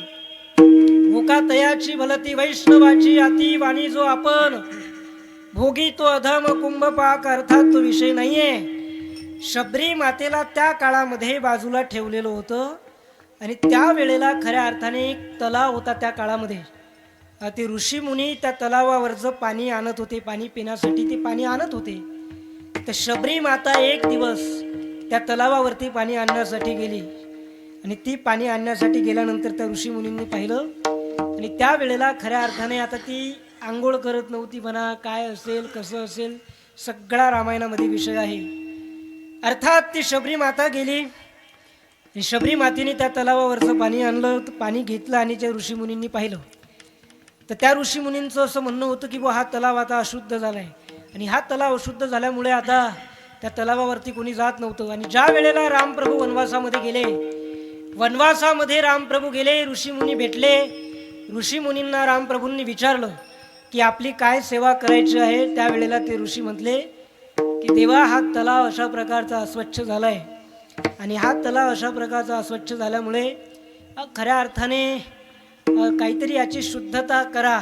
भोका तयाची भलती वैष्णवाची याती वाणी जो आपण भोगी तो अधम कुंभ पाक, अर्थात तो विषय नाहीये. शबरी मातेला त्या काळामध्ये बाजूला ठेवलेलं होतं आणि त्या वेळेला खऱ्या अर्थाने एक तलाव होता. त्या काळामध्ये ते ऋषीमुनी त्या तलावावरचं पाणी आणत होते, पाणी पिण्यासाठी ते पाणी आणत होते. तर शबरी माता एक दिवस त्या तलावावरती पाणी आणण्यासाठी गेली आणि ती पाणी आणण्यासाठी गेल्यानंतर त्या ऋषीमुनींनी पाहिलं आणि त्या वेळेला खऱ्या अर्थाने आता ती आंघोळ करत नव्हती म्हणा, काय असेल कसं असेल सगळा रामायणामध्ये विषय आहे. अर्थात ती शबरी माता गेली. शबरी मातेने त्या तलावावरचं पाणी आणलं, पाणी घेतलं आणि त्या ऋषीमुनींनी पाहिलं तर त्या ऋषीमुनींचं असं म्हणणं होतं की हा तलाव आता अशुद्ध झालाय आणि हा तलाव अशुद्ध झाल्यामुळे आता त्या तलावावरती कोणी जात नव्हतं. आणि ज्या वेळेला रामप्रभू वनवासामध्ये गेले, वनवासामध्ये रामप्रभू गेले, ऋषीमुनी भेटले. ऋषीमुनींना रामप्रभूंनी विचारलं की आपली काय सेवा करायची आहे. त्यावेळेला ते ऋषी म्हटले की देवा, हा तलाव अशा प्रकारचा अस्वच्छ झालाय आणि हा तलाव अशा प्रकारचा अस्वच्छ झाल्यामुळे खऱ्या अर्थाने काहीतरी याची शुद्धता करा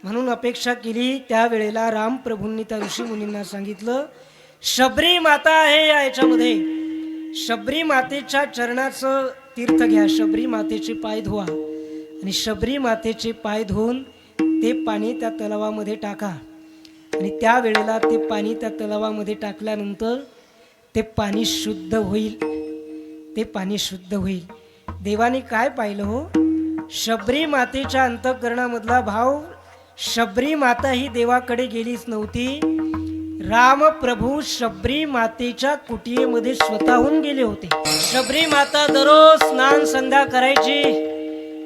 म्हणून अपेक्षा केली. त्यावेळेला रामप्रभूंनी त्या ऋषीमुनींना सांगितलं, शबरी माता आहे या याच्यामध्ये, शबरी मातेच्या चरणाचं तीर्थ घ्या, शबरी मातेचे पाय धुवा आणि शबरी मातेचे पाय धुवून ते पाणी त्या तलावामध्ये टाका. आणि त्यावेळेला ते पाणी त्या तलावामध्ये टाकल्यानंतर ते पाणी शुद्ध होईल, ते पाणी शुद्ध होईल. देवाने काय पाहिलं हो, शबरी मातेच्या अंतःकरणामधला भाव. शबरी माता ही देवाकडे गेलीच नव्हती, रामप्रभू शबरी मातेच्या कुटियेमध्ये स्वतःहून गेले होते. शबरी माता दररोज स्नान संध्या करायची.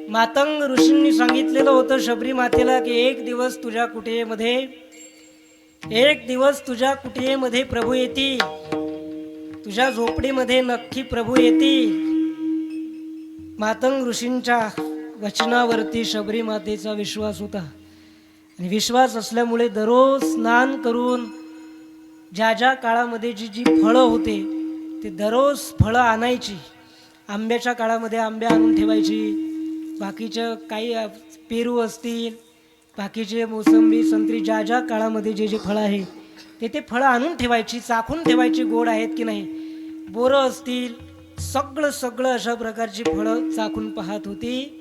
मातंग ऋषींनी सांगितलेलं होतं शबरी मातेला की एक दिवस तुझ्या कुटियेमध्ये प्रभू येतील, तुझ्या झोपडीमध्ये नक्की प्रभू येतील. मातंग ऋषींच्या वचनावरती शबरी मातेचा विश्वास होता आणि विश्वास असल्यामुळे दररोज स्नान करून ज्या ज्या काळामध्ये जी जी फळं होते ते दररोज फळं आणायची. आंब्याच्या काळामध्ये आंबे आणून ठेवायची, बाकीच्या काही पेरू असतील, बाकीचे मोसंबी संत्री, ज्या ज्या काळामध्ये जे जे फळं आहे ते फळं आणून ठेवायची, चाखून ठेवायची गोड आहेत की नाही. बोरं असतील, सगळं अशा प्रकारची फळं चाखून पाहत होती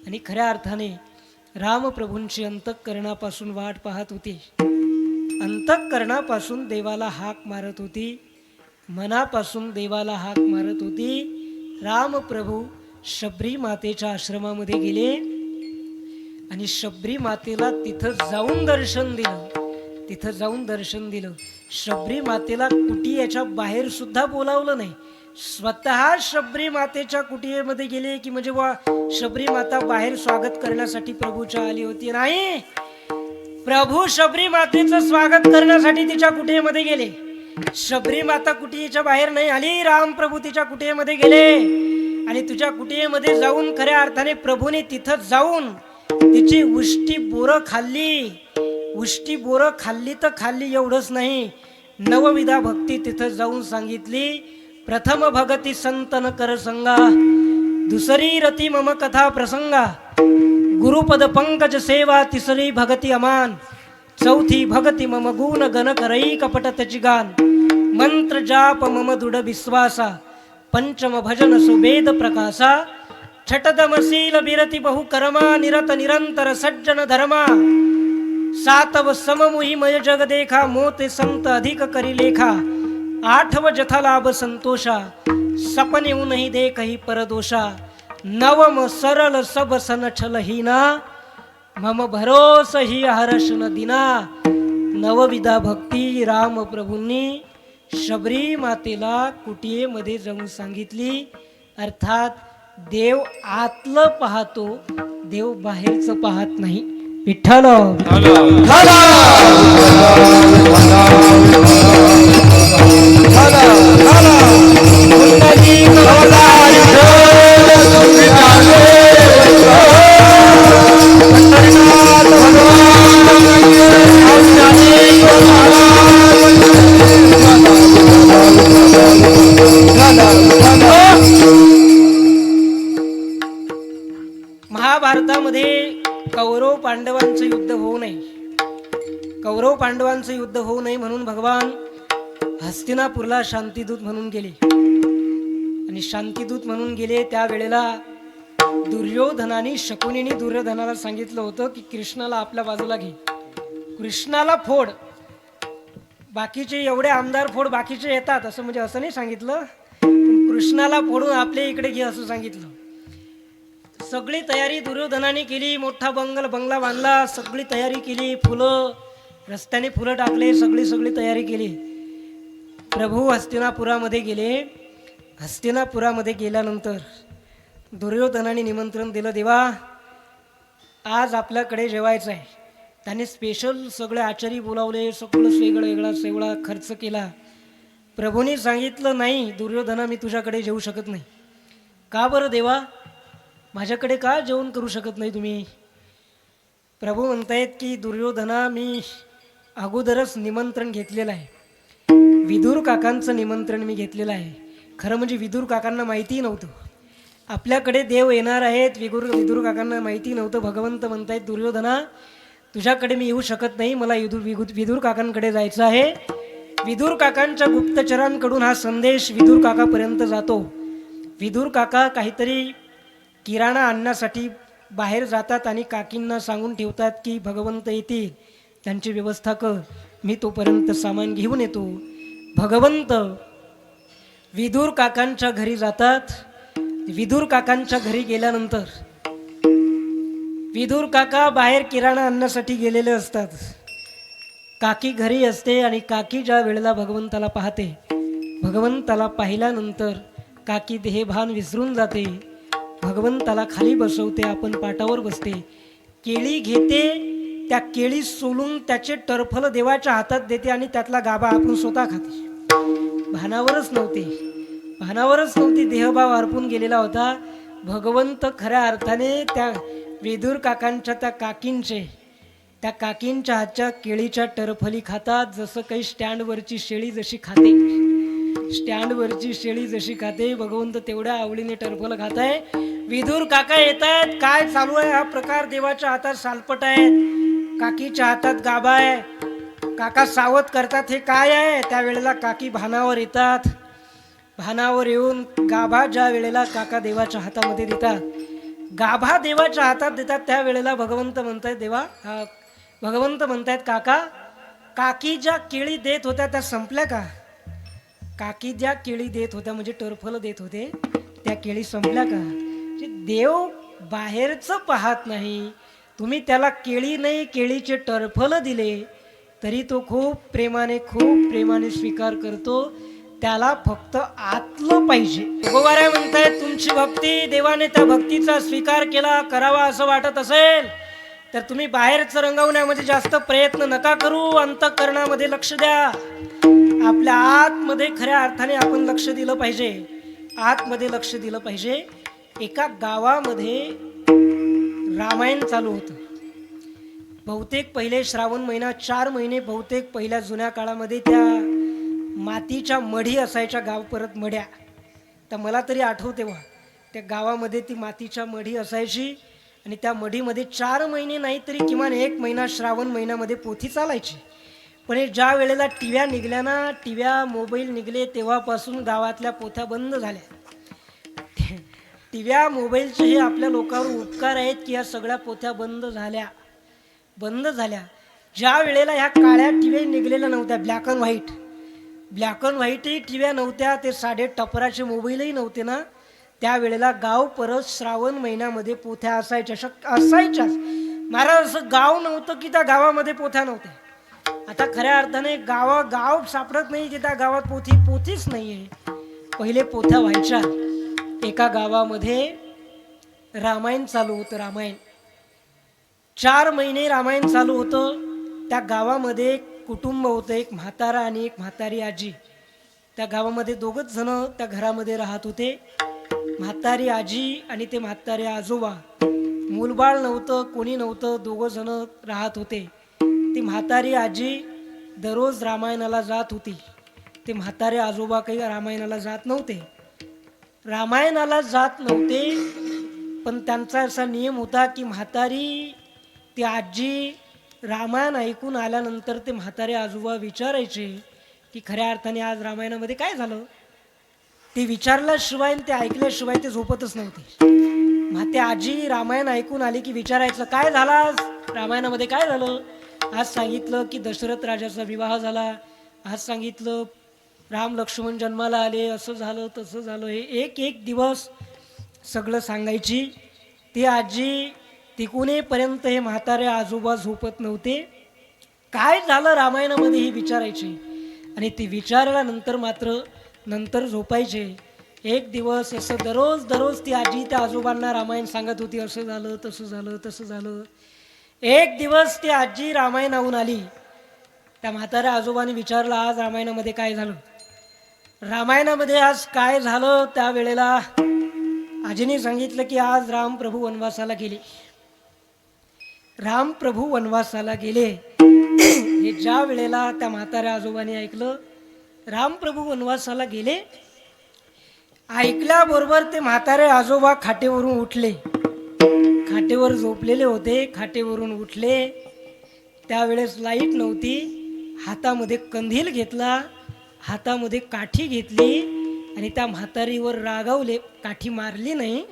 आणि खऱ्या अर्थाने रामप्रभूंची अंतःकरणापासून वाट पाहत होती. अंतःकरणापासून देवाला हाक मारत होती, मनापासून देवाला हाक मारत होती. रामप्रभू शबरी मातेच्या आश्रमामध्ये गेले आणि शबरी मातेला तिथं जाऊन दर्शन दिलं. शबरी मातेला कुटियाच्या बाहेर सुद्धा बोलावलं नाही, स्वतः शबरी मातेच्या कुटियेमध्ये गेले की म्हणजे वा शबरी माता बाहेर स्वागत करण्यासाठी प्रभूच्या आली होती. नाही, प्रभू शबरी मातेचं स्वागत करण्यासाठी तिच्या कुटियेमध्ये गेले. शबरी माता कुटियेच्या बाहेर नाही आली, रामप्रभू तिच्या कुटियेमध्ये गेले आणि तुझ्या कुटियेमध्ये जाऊन खऱ्या अर्थाने प्रभूने तिथं जाऊन तिची उष्टी बोरं खाल्ली तर खाल्ली एवढंच नाही, नवविधा भक्ती तिथं जाऊन सांगितली. प्रथम भगती संतन कर संगा, दुसरी रती मम कथा प्रसंगा, गुरुपद पंकज सेवा, तिसरी भगती अमान, चौथी भगती मम गुण गण करई कपट त्याची गान, मंत्र जाप मम दृढ विश्वासा, पंचम भजन सुभेद प्रकाशा, छटदमशील बिरती बहु करमा, निरत निरंतर सज्जन धर्मा, सातव सममुही मय जग देखा, मोते संत अधिक करी लेखा, आठव जथा लाभ संतोषा, सपने उनही देखही परदोषा, नवम सरल सब सन छलहीना, मम भरोस ही हर्ष न दिना. नवविधा भक्ती राम प्रभूंनी शबरी मातेला कुटियेमध्ये जाऊन सांगितली. अर्थात देव आतलं पाहतो, देव बाहेरचं पाहत नाही. विठ्ठल महाभारतामध्ये कौरव पांडवांचं युद्ध होऊ नये, कौरव पांडवांचं युद्ध होऊ नये म्हणून भगवान हस्तिनापूरला शांतिदूत म्हणून गेले. आणि शांतिदूत म्हणून गेले त्या वेळेला दुर्योधनाने शकुनीने दुर्योधनाला सांगितलं होतं की कृष्णाला आपल्या बाजूला घे, कृष्णाला फोड, बाकीचे एवढे आमदार फोड, बाकीचे येतात असं, म्हणजे असं नाही सांगितलं, पण कृष्णाला फोडून आपल्या इकडे घे असं सांगितलं. सगळी तयारी दुर्योधनाने केली, मोठा बंगला बांधला, सगळी तयारी केली, फुलं रस्त्याने फुलं टाकले, सगळी तयारी केली. प्रभू हस्तिनापुरामध्ये गेले. हस्तिनापुरामध्ये गेल्यानंतर दुर्योधनाने निमंत्रण दिलं, देवा आज आपल्याकडे जेवायचं आहे. त्याने स्पेशल सगळे आचारी बोलावले, सगळं वेगळा खर्च केला. प्रभूने सांगितलं, नाही दुर्योधना, मी तुझ्याकडे जेवू शकत नाही. का बरं देवा, माझ्याकडे का जेवण करू शकत नाही तुम्ही? प्रभू म्हणतायत की दुर्योधना, मी अगोदरच निमंत्रण घेतलेलं आहे, विदुर काकांचं निमंत्रण मी घेतलेलं आहे. खरं म्हणजे विदुर काकांना माहिती नव्हतं आपल्याकडे देव येणार आहेत. विदुर काकांना माहिती नव्हतं. भगवंत म्हणतायत, दुर्योधना तुझ्याकडे मी येऊ शकत नाही, मला विदुर काकांकडे जायचं आहे. विदुर काकांच्या गुप्तचरांकडून हा संदेश विदुर काकापर्यंत जातो. विदुर काका काहीतरी किराणा आणण्यासाठी बाहेर जातात आणि काकींना सांगून ठेवतात की भगवंत येतील, त्यांची व्यवस्था कर, मी तोपर्यंत सामान घेऊन येतो. भगवंत विदुर काकांच्या घरी जातात. विदुर काकांच्या घरी गेल्यानंतर विदुर काका बाहेर किराणा आणण्यासाठी गेलेले असतात. काकी घरी असते आणि काकी ज्या वेळेला भगवंताला पाहते, भगवंताला पाहिल्यानंतर काकी देहभान विसरून जाते. भगवंताला खाली बसवते, आपण पाटावर बसते, केळी घेते, त्या केळी सोलून त्याचे टरफल देवाच्या हातात देते आणि त्यातला गाभा आपण स्वतः खाते. भानावरच नव्हती, देहभाव अर्पून गेलेला होता. भगवंत खऱ्या अर्थाने त्या विदुर काकांच्या त्या काकींच्या हातच्या केळीच्या टरफली खातात. जसं काही स्टँडवरची शेळी जशी खाते, भगवंत तेवढ्या आवडीने टरफल खात आहे. विदुर काका येत आहेत, काय चालू आहे हा प्रकार? देवाच्या हातात सालपट आहेत, काकीच्या हातात गाभा आहे. काका सावध करतात, हे काय आहे? त्यावेळेला काकी भानावर येतात. भानावर येऊन गाभा ज्या वेळेला काका देवाच्या हातामध्ये देतात, गाभा देवाच्या हातात देतात, त्यावेळेला भगवंत म्हणतायत काका, काकी ज्या केळी देत होत्या त्या संपल्या का? काकी ज्या केळी देत होत्या म्हणजे टरफल देत होते, त्या केळी संपल्या का? देव बाहेरचं पाहत नाही. तुम्ही त्याला केळी नाही, केळीचे टरफल दिले तरी तो खूप प्रेमाने स्वीकार करतो. त्याला फक्त आतलं पाहिजे. गोवाऱ्या म्हणतायत, तुमची भक्ती, देवाने त्या भक्तीचा स्वीकार करावा असं वाटत असेल तर तुम्ही बाहेरचं रंगवण्यामध्ये जास्त प्रयत्न नका करू, अंतःकरणामध्ये लक्ष द्या. आपल्या आतमध्ये खऱ्या अर्थाने आपण लक्ष दिलं पाहिजे. आतमध्ये लक्ष दिलं पाहिजे. एका गावामध्ये रामायण चालू होतं. बहुतेक पहिले श्रावण महिना 4 महिने बहुतेक पहिल्या जुन्या काळामध्ये त्या मातीच्या मढी असायच्या, गाव परत मढ्या. तर मला तरी आठवते वा, त्या गावामध्ये ती मातीच्या मढी असायची आणि त्या मढीमध्ये 4 महिने नाही तरी किमान 1 महिना श्रावण महिन्यामध्ये पोथी चालायची. पण हे ज्या वेळेला टीव्या निघल्या ना, टीव्या मोबाईल निघले तेव्हापासून गावातल्या पोथ्या बंद झाल्या. टीव्या मोबाईलचे हे आपल्या लोकांवर उपकार आहेत की या सगळ्या पोथ्या बंद झाल्या. ज्या वेळेला ह्या काळ्या टीव्या निघलेल्या नव्हत्या, ब्लॅक अँड व्हाईटही टीव्या नव्हत्या, ते साधे टपराचे मोबाईलही नव्हते ना, त्यावेळेला गाव परत श्रावण महिन्यामध्ये पोथ्या असायच्याच. महाराज, असं गाव नव्हतं की त्या गावामध्ये पोथ्या नव्हत्या. आता खऱ्या अर्थाने गाव सापडत नाही की त्या गावात पोथीच नाही आहे. पहिले पोथ्या व्हायच्या. एका गावामध्ये रामायण चालू होतं. रामायण 4 महिने रामायण चालू होतं. त्या गावामध्ये एक कुटुंब होतं, एक म्हातारा आणि एक म्हातारी आजी. त्या गावामध्ये 2च जण त्या घरामध्ये राहत होते, म्हातारी आजी आणि ते म्हातारे आजोबा. मूलबाळ नव्हतं, कोणी नव्हतं, 2 जण राहत होते. ती म्हातारी आजी दररोज रामायणाला जात होती. ते म्हातारे आजोबा काही रामायणाला जात नव्हते. पण त्यांचा असा नियम होता की म्हातारी ती आजी रामायण ऐकून आल्यानंतर ते म्हातारे आजोबा विचारायचे की खऱ्या अर्थाने आज रामायणामध्ये काय झालं. ते विचारल्याशिवाय ते ऐकल्याशिवाय ते झोपतच नव्हते. म्हाते आजी रामायण ऐकून आली की विचारायचं, काय झालं आज रामायणामध्ये, काय झालं. आज सांगितलं की दशरथ राजाचा विवाह झाला, आज सांगितलं राम लक्ष्मण जन्माला आले, असं झालं तसं झालं. हे एक दिवस सगळं सांगायची. ती आजी तिकुनेपर्यंत हे म्हातारे आजोबा झोपत नव्हते. काय झालं रामायणामध्ये हे विचारायचे आणि ते विचारल्यानंतर मात्र नंतर झोपायचे. एक दिवस असं दररोज ती आजी त्या आजोबांना रामायण सांगत होती, असं झालं तसं झालं. एक दिवस ती आजी रामायणाहून आली. त्या म्हाताऱ्या आजोबांनी विचारलं, आज रामायणामध्ये काय झालं. रामायणामध्ये आज काय झालं, त्यावेळेला आजीने सांगितलं की आज रामप्रभू वनवासाला गेले. हे ज्या वेळेला त्या म्हाताऱ्या आजोबांनी ऐकलं, रामप्रभू वनवासाला गेले, ऐकल्याबरोबर ते म्हातारे आजोबा खाटेवरून उठले. खाटेवर झोपलेले होते, खाटेवरून उठले. त्यावेळेस लाईट नव्हती. हातामध्ये कंदील घेतला, हातामध्ये काठी घेतली आणि त्या म्हातारीवर रागावले. काठी मारली नाही,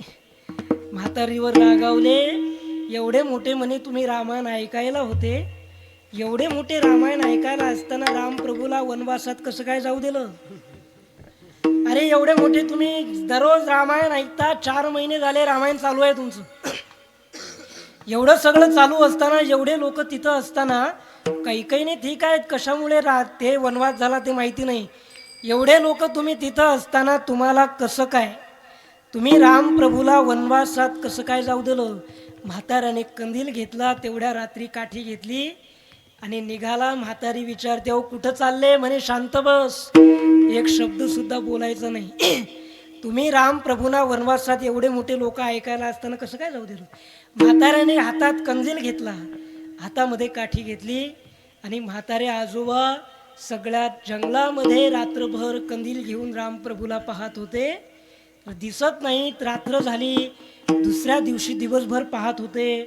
म्हातारीवर रागावले. एवढे मोठे म्हणे तुम्ही रामायण ऐकायला होते, एवढे मोठे रामायण ऐकायला असताना रामप्रभूला वनवासात कसं काय जाऊ दिलं. अरे एवढे मोठे तुम्ही दररोज रामायण ऐकता, 4 महिने झाले रामायण चालू आहे तुमचं. एवढं सगळं चालू असताना, एवढे लोक तिथं असताना, काही ठीक आहेत, कशामुळे ते वनवास झाला ते माहिती नाही. एवढे लोक तुम्ही तिथं असताना तुम्हाला कसं काय, तुम्ही रामप्रभूला वनवासात कसं काय जाऊ दिलं. म्हाताऱ्याने कंदील घेतला, तेवढ्या रात्री काठी घेतली आणि निघाला. म्हातारी विचारते, अहो कुठं चालले. म्हणे शांत बस, एक शब्द सुद्धा बोलायचं नाही. तुम्ही रामप्रभूंना वनवासात एवढे मोठे लोक ऐकायला असताना कसं काय जाऊ दिलं. म्हाताऱ्याने हातात कंदील घेतला, हातामध्ये काठी घेतली आणि म्हातारे आजोबा सगळ्या जंगलामध्ये रात्रभर कंदील घेऊन रामप्रभूला पाहत होते. दिसत नाहीत. रात्र झाली. दुसऱ्या दिवशी दिवसभर पाहत होते.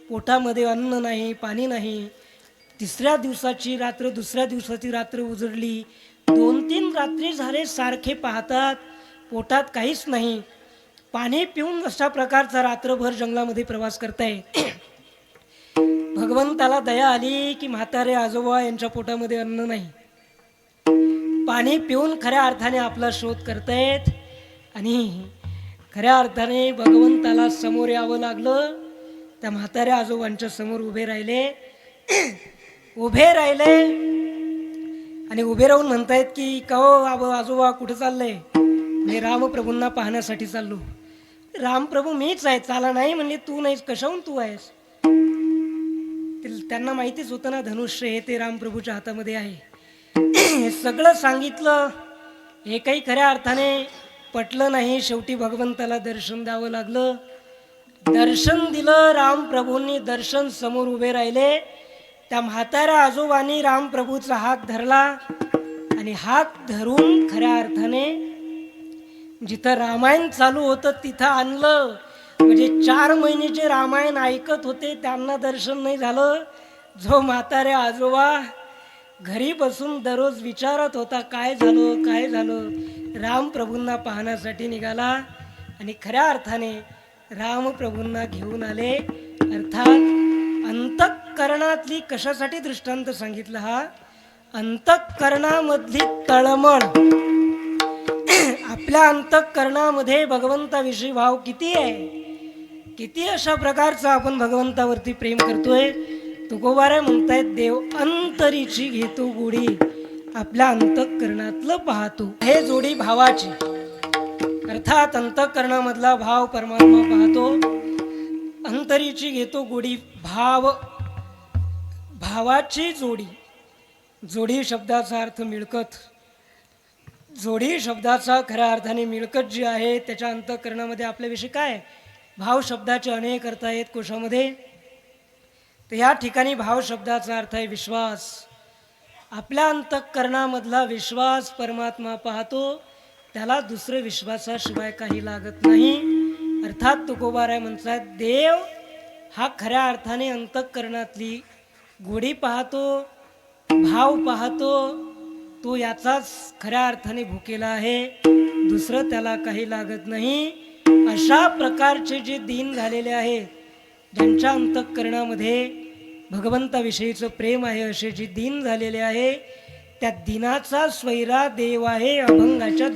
पोटामध्ये अन्न नाही, पाणी नाही. तिसऱ्या दिवसाची रात्र, दुसऱ्या दिवसाची रात्र उजडली. 2-3 रात्री झाले सारखे पाहतात, पोटात काहीच नाही. पाणी पिऊन अशा प्रकारचा रात्रभर जंगलामध्ये प्रवास करताय. भगवंताला दया आली की म्हातारे आजोबा यांच्या पोटामध्ये अन्न नाही. पाणी पिऊन खऱ्या अर्थाने आपला शोध करतायत आणि खऱ्या अर्थाने भगवंताला समोर यावं लागलं. त्या म्हाताऱ्या आजोबांच्या समोर उभे राहिले आणि उभे राहून म्हणतायत की का हो आजोबा कुठं चाललंय. मी रामप्रभूंना पाहण्यासाठी चाललो. रामप्रभू मीच आहे. चाला नाही म्हणले, तू नाहीस, कशाहून तू आहेस. त्यांना माहितीच होतं ना, धनुष्य हे ते रामप्रभूच्या हातामध्ये आहे. हे सगळं सांगितलं, हे काही खऱ्या अर्थाने पटलं नाही. शेवटी भगवंताला दर्शन द्यावं लागलं दर्शन दिलं रामप्रभूंनी, दर्शन समोर उभे राहिले. त्या म्हाताऱ्या आजोबांनी रामप्रभूचा हात धरला आणि हात धरून खऱ्या अर्थाने जिथं रामायण चालू होतं तिथं आणलं. म्हणजे 4 महिने जे रामायण ऐकत होते त्यांना दर्शन नाही झालं. जो म्हाताऱ्या आजोबा घरी बसून दररोज विचारत होता काय झालं काय झालं, रामप्रभूंना पाहण्यासाठी निघाला आणि खऱ्या अर्थाने रामप्रभूंना घेऊन आले. अर्थात अंतःकरणातली कशासाठी दृष्टांत सांगितला हा, अंतःकरणामधली तळमळ. आपल्या अंतःकरणामध्ये भगवंताविषयी भाव किती आहे, किती अशा प्रकारचा आपण भगवंतावरती प्रेम करतोय. तुकोबारे म्हणतायत देव अंतरीची घेतो गोडी, आपल्या अंतःकरणातलं पाहतो. हे जोडी भावाची, अर्थात अंतःकरणामधला भाव परमात्मा पाहतो. अंतरीची घेतो गोडी, भाव भावाची जोडी. जोडी शब्दाचा अर्थ मिळकत. जोडी शब्दाचा खऱ्या अर्थाने मिळकत जी आहे त्याच्या अंतःकरणामध्ये आपल्याविषयी काय, भाव शब्दाचे अनेक अर्थ आहेत कोशामध्ये. तर या ठिकाणी भाव शब्दाचा अर्थ आहे विश्वास. आपल्या अंतःकरणामधला विश्वास परमात्मा पाहतो, त्याला दुसरे विश्वासाशिवाय काही लागत नाही. अर्थात तुकोबाराय म्हणतात देव हा खऱ्या अर्थाने अंतःकरणातली गोडी पाहतो, भाव पाहतो. तो याचाच खऱ्या अर्थाने भुकेला आहे, दुसरं त्याला काही लागत नाही. अशा प्रकारचे जे दीन झालेले आहेत, ज्यांच्या अंतःकरणामध्ये भगवंताविषयीचं प्रेम आहे, असे जे दीन झालेले आहे, त्या दिनाचा स्वैरा देव आहे. अभंगाच्या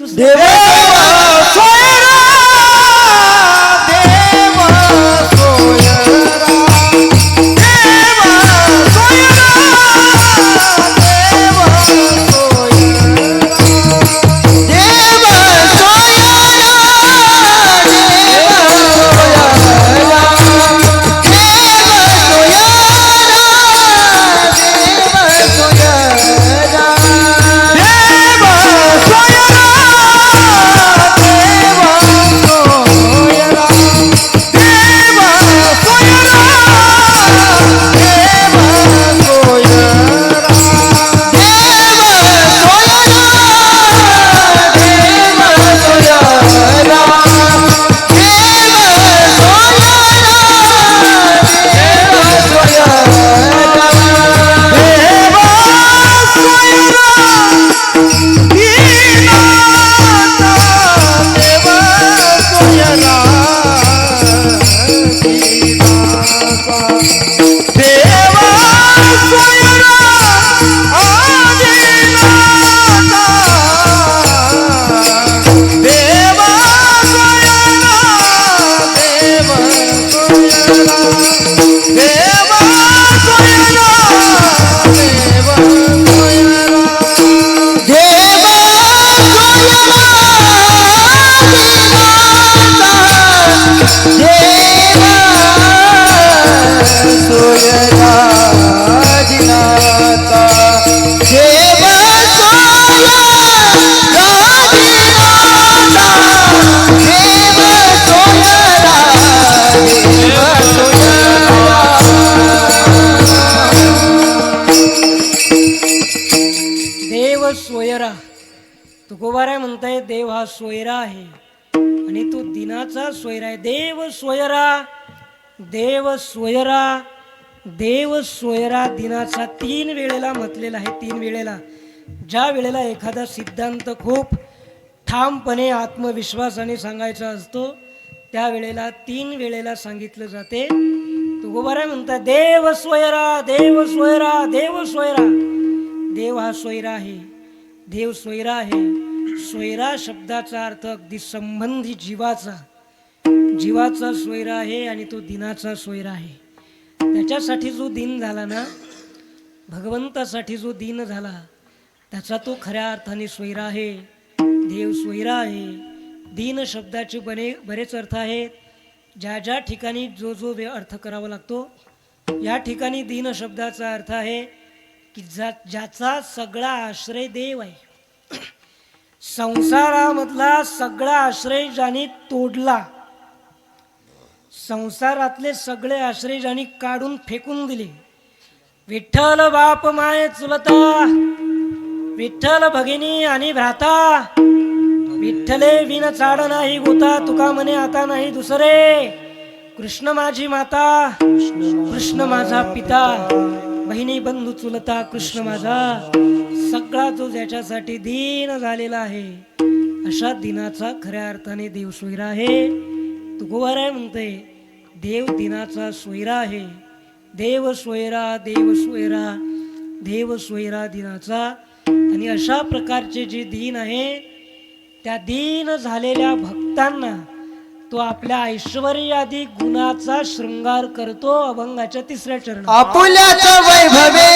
सोयरा. तुकोबाराय म्हणताय देव हा सोयरा आहे आणि तो दिनाचा सोयरा आहे. देव सोयरा, देव सोयरा, देव सोयरा दिनाचा 3 वेळेला म्हटलेला आहे. 3 वेळेला. ज्या वेळेला एखादा सिद्धांत खूप ठामपणे आत्मविश्वासाने सांगायचा असतो त्यावेळेला 3 वेळेला सांगितलं जाते. तुकोबाराय म्हणतात देव सोयरा, देव सोयरा, देव सोयरा. देव हा सोयरा आहे, देव सोयरा आहे. सोयरा शब्दाचा अर्थ अगदी संबंधी जीवाचा, जीवाचा सोयरा आहे आणि तो दिनाचा सोयरा आहे. त्याच्यासाठी जो दिन झाला ना, भगवंतासाठी जो दिन झाला त्याचा तो खऱ्या अर्थाने सोयरा आहे. देव सोयरा आहे. दीन शब्दाचे बरेच अर्थ आहेत. ज्या ज्या ठिकाणी जो जो अर्थ करावा लागतो, या ठिकाणी दीन शब्दाचा अर्थ आहे की ज्याचा सगळा आश्रय देव आहे. संसारामधला सगळा आश्रय ज्याने तोडला, संसारातले सगळे आश्रय ज्यांनी काढून फेकून दिले. विठ्ठल बाप माय चुलता, विठ्ठल भगिनी आणि भ्राता, विठ्ठले विन चाड नाही गोता, तुका म्हणे आता नाही दुसरे. कृष्ण माझी माता, कृष्ण माझा पिता, बहिणी बंधू चुलता, कृष्ण माझा सगळा जो ज्याच्यासाठी दीन झालेला आहे, अशा दिनाचा खऱ्या अर्थाने देव सोयरा आहे. तुकोबाराय म्हणते देव दिनाचा सोयरा आहे. देव सोयरा, देव सोयरा, देव सोयरा दिनाचा. आणि अशा प्रकारचे जे दीन आहे त्या दीन झालेल्या भक्तांना तो आपल्या ऐश्वर्यादी गुणाचा शृंगार करतो. अभंगाच्या 3ऱ्या चरणात. आपुल्याचं वैभवे,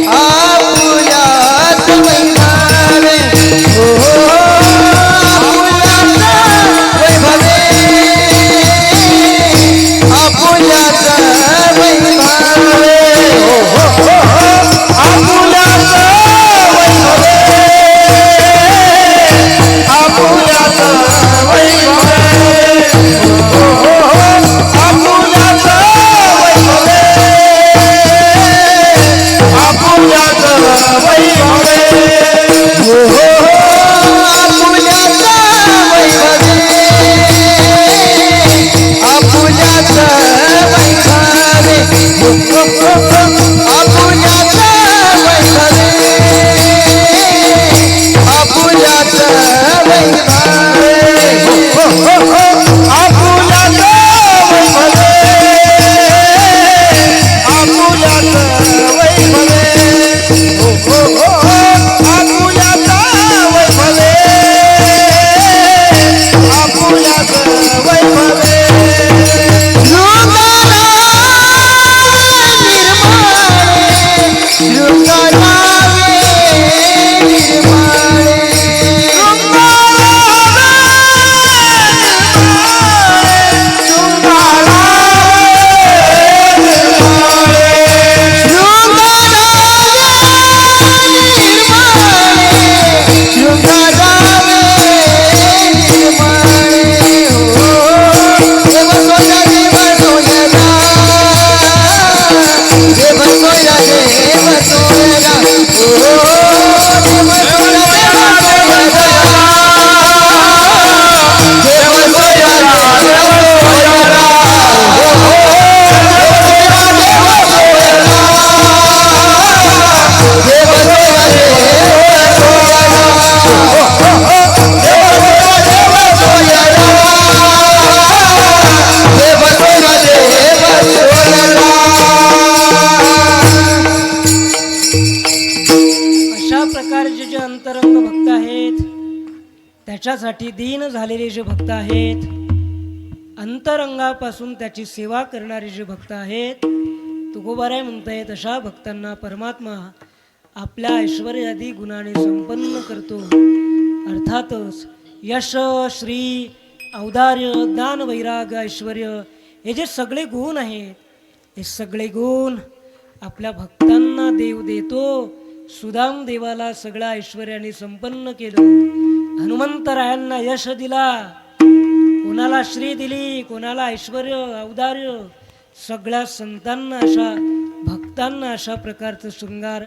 आपुल्याचं वैभवे, हो आपुल्याचं वैभवे, आपुल्याचं वैभवे, हो आपुल्याचं वैभवे, आपुल्याचं वैभवे, हो आपुल्याचं वैभवे, आपुल्याचं वैभवे, हो आपुल्याचं वैभवे, आपुल्याचं वैभवे, आपुल्याचं वैभवे, आपुल्याचं वैभवे, आपुल्याचं वैभवे, आपुल्याचं वैभवे, आपुल्याचं वैभवे, आपुल्याचं वैभवे. त्याच्यासाठी दीन झालेले जे भक्त आहेत, अंतरंगापासून त्याची सेवा करणारे जे भक्त आहेत, तुकोबाराय म्हणतायत अशा भक्तांना परमात्मा आपल्या ऐश्वर्यादी गुणाने संपन्न करतो. अर्थातच यश, श्री, औदार्य, ज्ञान, वैराग्य, ऐश्वर्य हे जे सगळे गुण आहेत, हे सगळे गुण आपल्या भक्तांना देव देतो. सुदाम देवाला सगळ्या ऐश्वर्याने संपन्न केलं. हनुमंतरायांना यश दिला, कोणाला श्री दिली, कोणाला ऐश्वर्य, औदार्य, सगळ्या संतांना, अशा भक्तांना अशा प्रकारचं शृंगार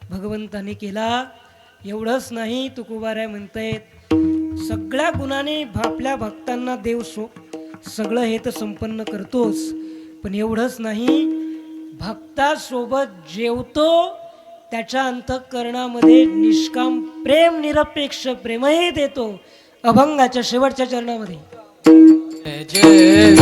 भगवंताने केला. एवढंच नाही, तुकोबाराय म्हणतायत सगळ्या गुणाने आपल्या भक्तांना देव सगळं हे तर संपन्न करतोच, पण एवढंच नाही, भक्तासोबत जेवतो, त्याच्या अंतःकरणामध्ये निष्काम प्रेम, निरपेक्ष प्रेमही देतो. अभंगाच्या शेवटच्या चरणामध्ये प्रेम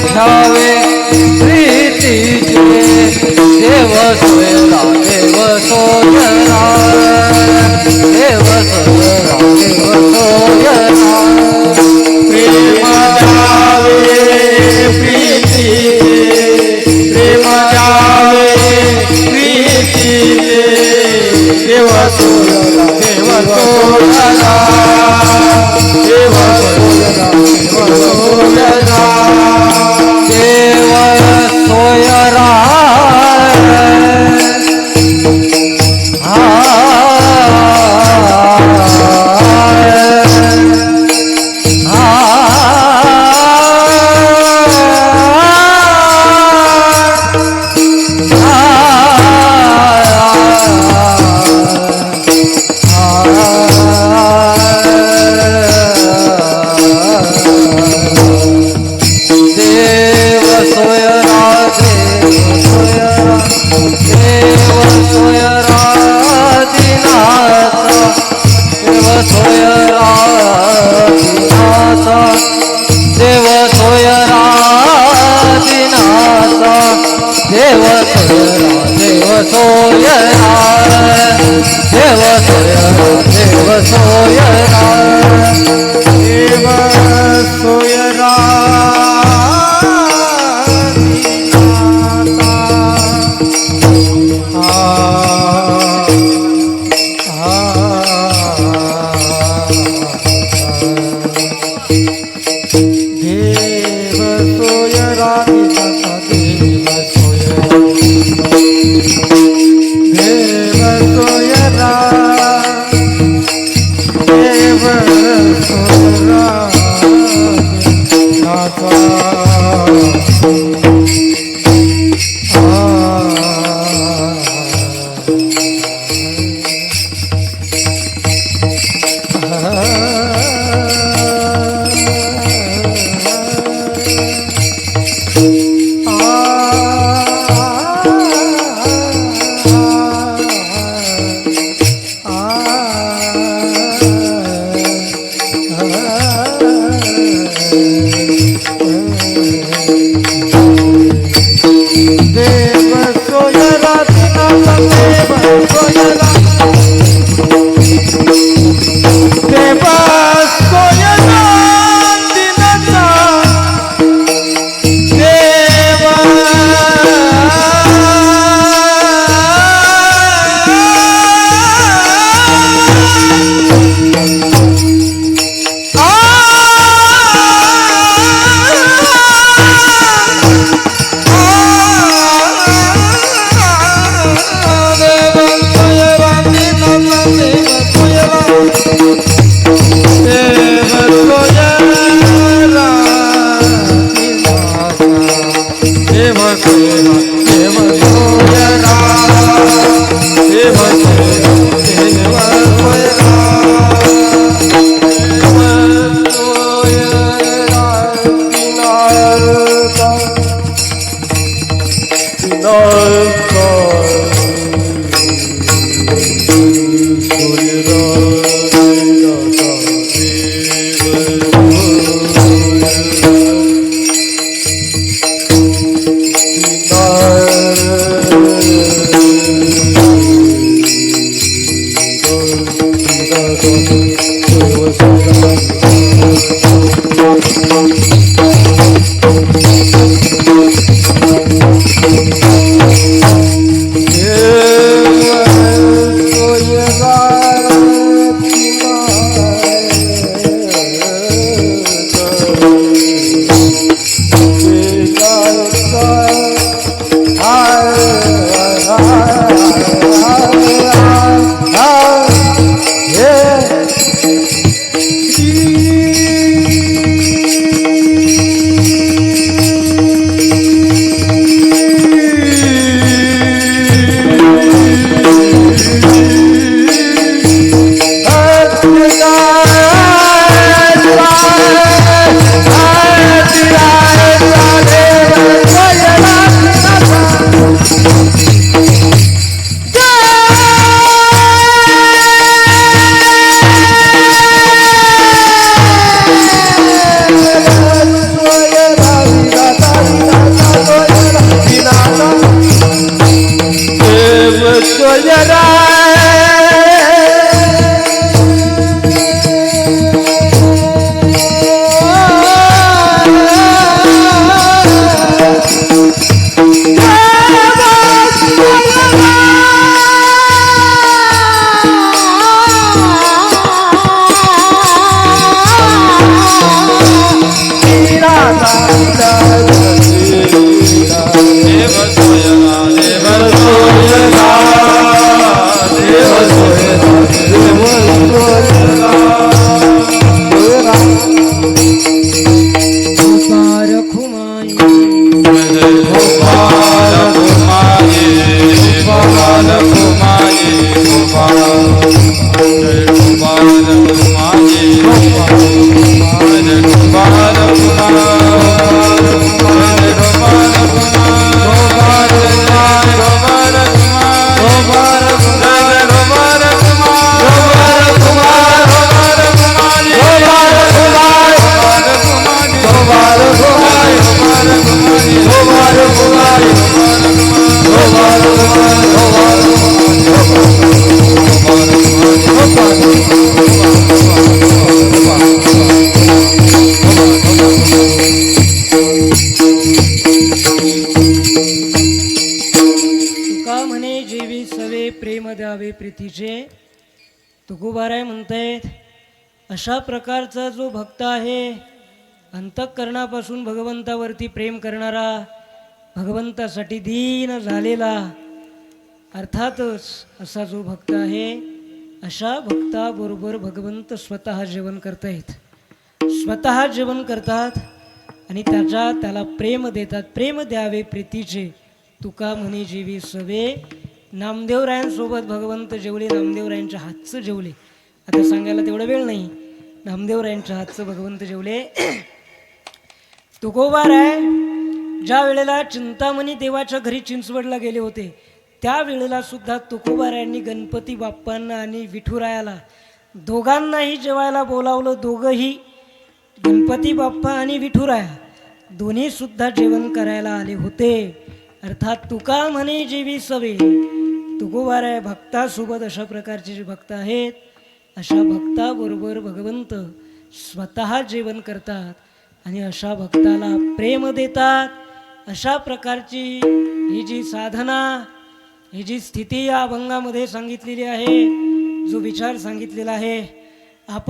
घ्यावे प्रीतीचे देव सोयरा देव सोयरा देव सोयरा देव सोयरा देव सोयरा दिनाचा देव सोयरा देव सोयरा देव सोयरा देव सोयरा म्हणे जेवी सवे प्रेम द्यावे प्रीतीचे. तुकोबाराय म्हणतायत अशा प्रकारचा जो भक्त आहे, अंतःकरणापासून भगवंतावरती प्रेम करणारा, भगवंतासाठी दीन झालेला, अर्थातच असा जो भक्त आहे, अशा भक्ताबरोबर भगवंत स्वतः जेवण करतायत, स्वतः जेवण करतात आणि त्याला प्रेम देतात. प्रेम द्यावे प्रीतीचे तुका म्हणे जेवी सवे. नामदेवरायांसोबत भगवंत जेवले, नामदेवरायांच्या हातचं जेवले. आता सांगायला तेवढा वेळ नाही. नामदेवरायांच्या हातचं भगवंत जेवले. तुकोबाराय ज्या वेळेला चिंतामणी देवाच्या घरी चिंचवडला गेले होते, त्यावेळेला सुद्धा तुकोबारायांनी गणपती बाप्पांना आणि विठुरायाला दोघांनाही जेवायला बोलावलं. दोघंही गणपती बाप्पा आणि विठुराया दोन्ही सुद्धा जेवण करायला आले होते. अर्थात तुका म्हणे जेवी सवे. तुकोबाराय भक्तासोबत अशा प्रकारचे जे भक्त आहेत, अशा भक्ताबरोबर भगवंत स्वतः जेवण करतात आणि अशा भक्ताला प्रेम देतात. अशा प्रकारची ही जी साधना, ही जी स्थिती या अभंगामध्ये सांगितलेली आहे, जो विचार सांगितलेला आहे, आपण